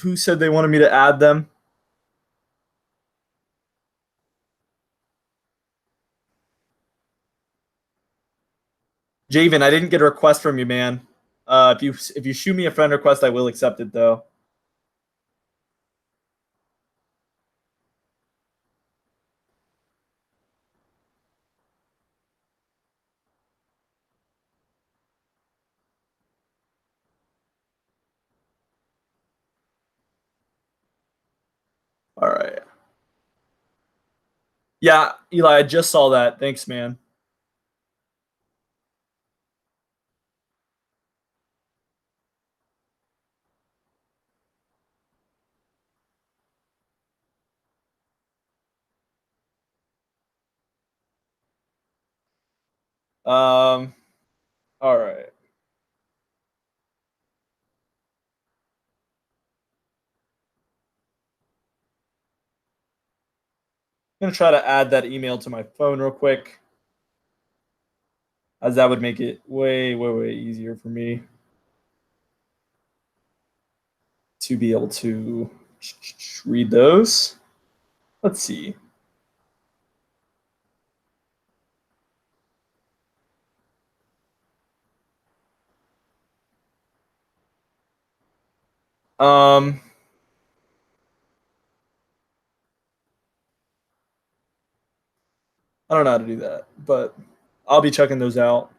Who said they wanted me to add them? Javen, I didn't get a request from you, man. If you shoot me a friend request, I will accept it though. All right. Yeah, Eli, I just saw that. Thanks, man. All right. I'm gonna try to add that email to my phone real quick, as that would make it way, way, way easier for me to be able to read those. Let's see. Um, I don't know how to do that, but I'll be checking those out.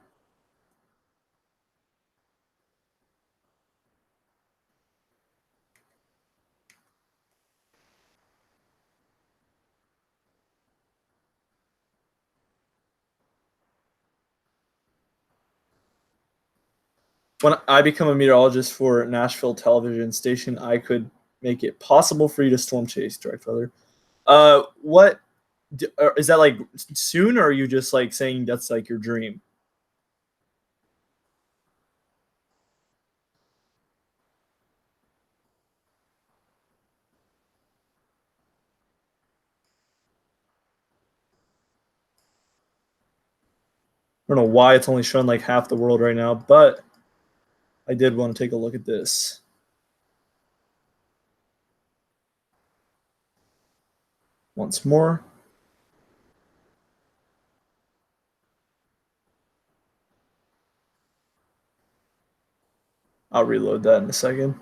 When I become a meteorologist for Nashville television station, I could make it possible for you to storm chase direct weather. What is that like soon, or are you just like saying that's like your dream? I don't know why it's only showing like half the world right now, but I did want to take a look at this once more. I'll reload that in a second.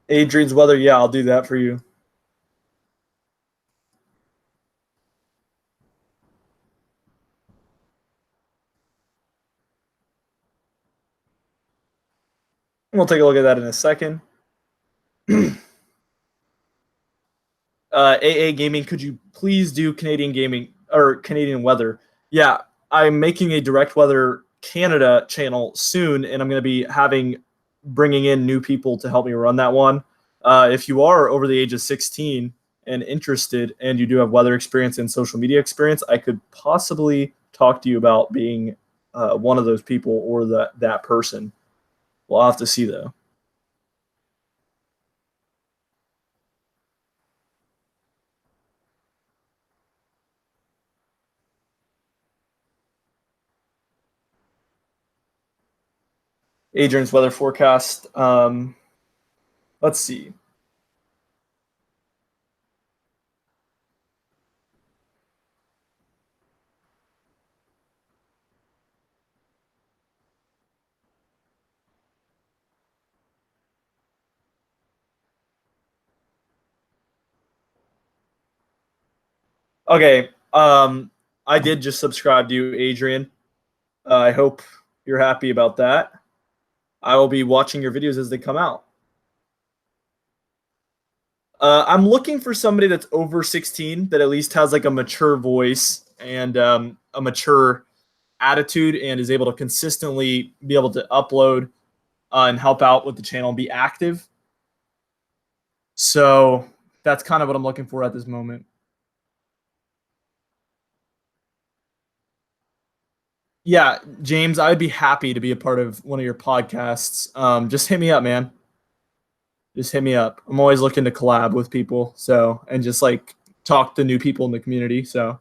Adrian's weather, yeah, I'll do that for you. We'll take a look at that in a second. AA Gaming, could you please do Canadian gaming or Canadian weather? Yeah, I'm making a direct weather Canada channel soon, and I'm going to be bringing in new people to help me run that one. If you are over the age of 16 and interested, and you do have weather experience and social media experience, I could possibly talk to you about being one of those people or that person. We'll have to see though. Adrian's weather forecast. Let's see. Okay. I did just subscribe to you, Adrian. I hope you're happy about that. I will be watching your videos as they come out. I'm looking for somebody that's over 16 that at least has like a mature voice and a mature attitude and is able to consistently be able to upload and help out with the channel and be active. So that's kind of what I'm looking for at this moment. Yeah, James, I'd be happy to be a part of one of your podcasts. Just hit me up, man. Just hit me up. I'm always looking to collab with people, so and just like talk to new people in the community. So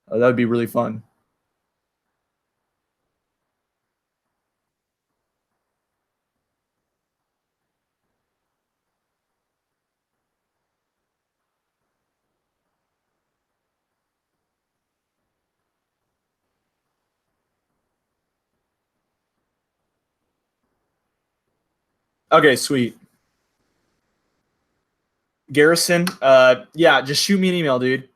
that would be really fun. Okay, sweet. Garrison, yeah, just shoot me an email, dude.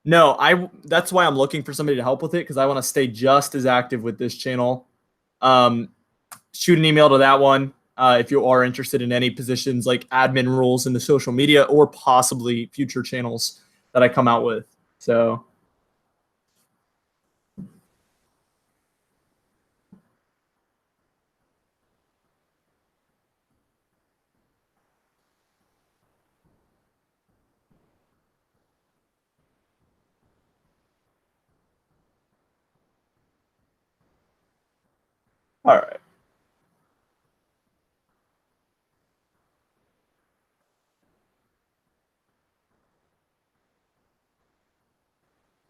No, that's why I'm looking for somebody to help with it because I want to stay just as active with this channel. Um, Shoot an email to that one if you are interested in any positions like admin roles in the social media or possibly future channels that I come out with. So, all right.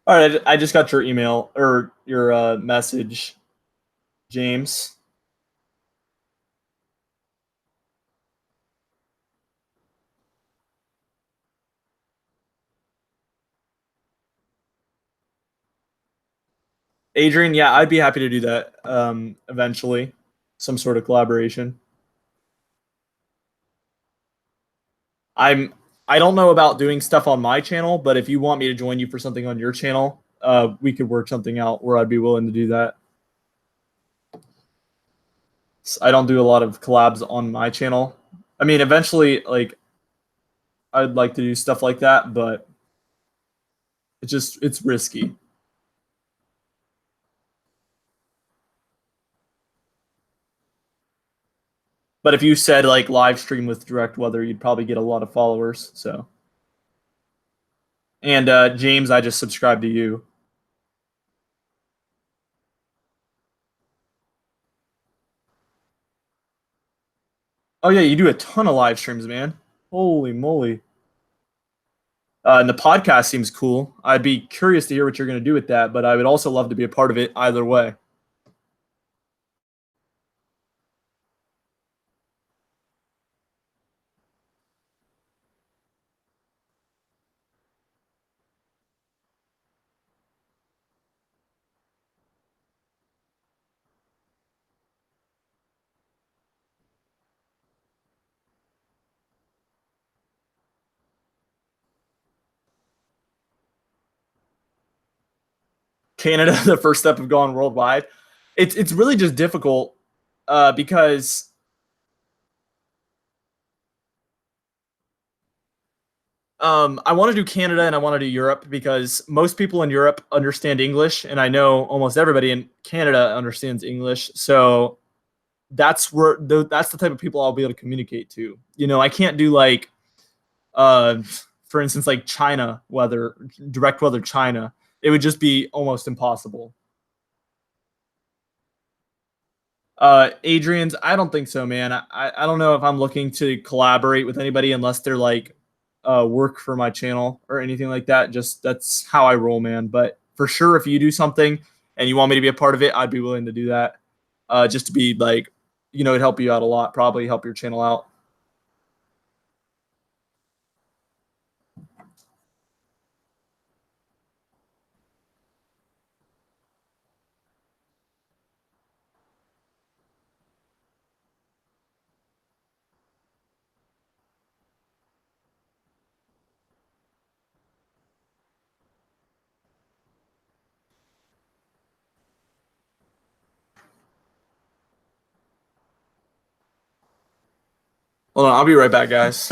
All right, I just got your email or your message, James. Adrian, yeah, I'd be happy to do that eventually, some sort of collaboration. I'm I don't know about doing stuff on my channel, but if you want me to join you for something on your channel, we could work something out where I'd be willing to do that. I don't do a lot of collabs on my channel. I mean, eventually, like I'd like to do stuff like that, but it's risky. But if you said like live stream with direct weather, you'd probably get a lot of followers. So, and James, I just subscribed to you. Oh yeah, you do a ton of live streams, man. Holy moly! And the podcast seems cool. I'd be curious to hear what you're going to do with that, but I would also love to be a part of it either way. Canada, the first step of going worldwide. It's really just difficult because I want to do Canada and I want to do Europe because most people in Europe understand English, and I know almost everybody in Canada understands English. So that's the type of people I'll be able to communicate to. You know, I can't do like, uh, for instance, like China weather, direct weather China. It would just be almost impossible. Adrian's, I don't think so, man. I don't know if I'm looking to collaborate with anybody unless they're like work for my channel or anything like that. Just that's how I roll, man. But for sure, if you do something and you want me to be a part of it, I'd be willing to do that. Just to be like, it'd help you out a lot, probably help your channel out. Hold on, I'll be right back, guys.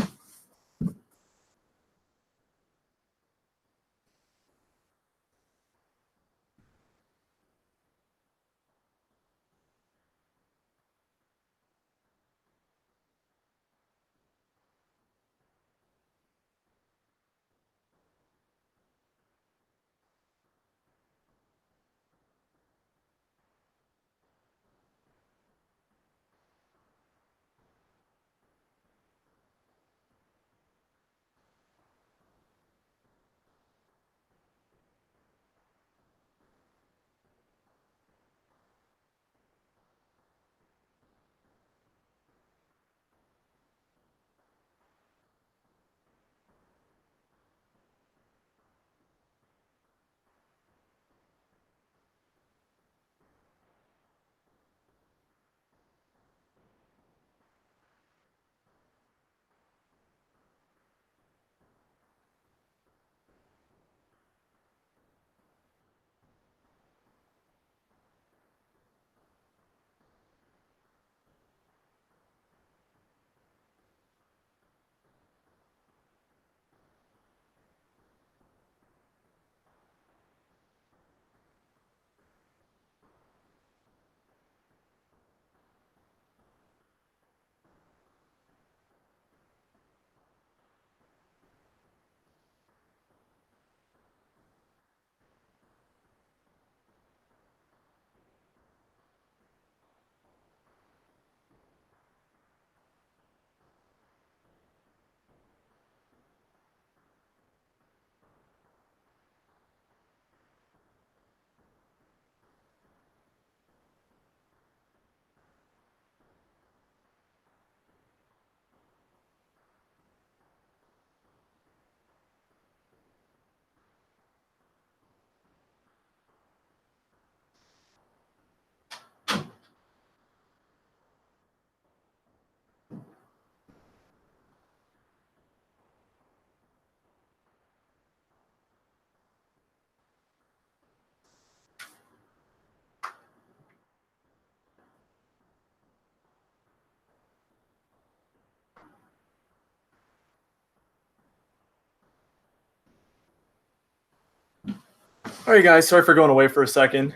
All right, guys. Sorry for going away for a second.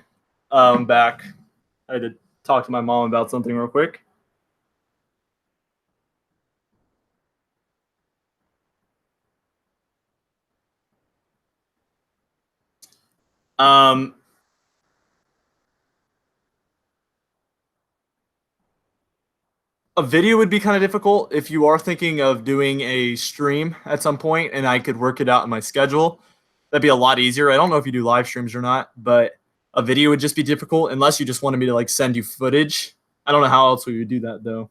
Back. I had to talk to my mom about something real quick. Um, a video would be kind of difficult if you are thinking of doing a stream at some point, and I could work it out in my schedule. That'd be a lot easier. I don't know if you do live streams or not, but a video would just be difficult unless you just wanted me to like send you footage. I don't know how else we would do that though.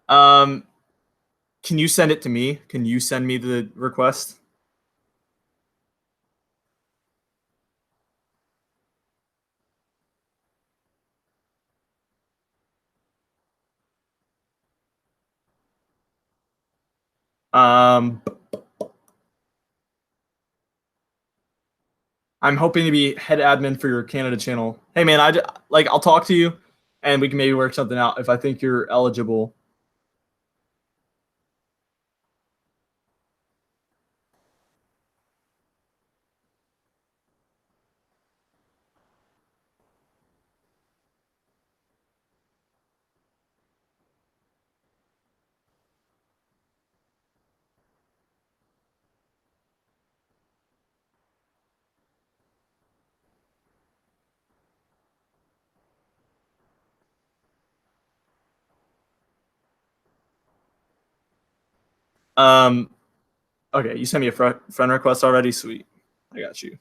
Um, can you send it to me? Can you send me the request? Um, I'm hoping to be head admin for your Canada channel. Hey man, I'll talk to you, and we can maybe work something out if I think you're eligible. Um, okay, you sent me a friend request already. Sweet, I got you.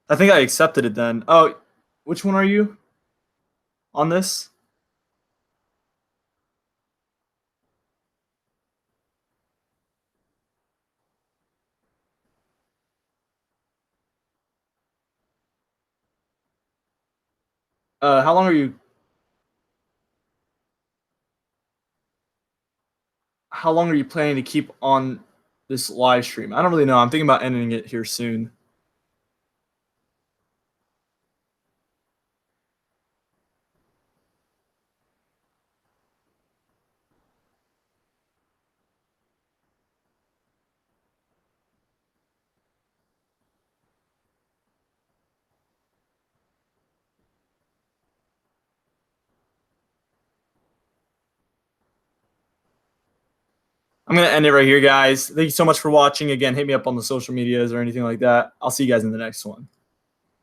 I think I accepted it then. Oh, which one are you on this? How long are you? How long are you planning to keep on this live stream? I don't really know. I'm thinking about ending it here soon. I'm gonna end it right here, guys. Thank you so much for watching. Again, hit me up on the social medias or anything like that. I'll see you guys in the next one.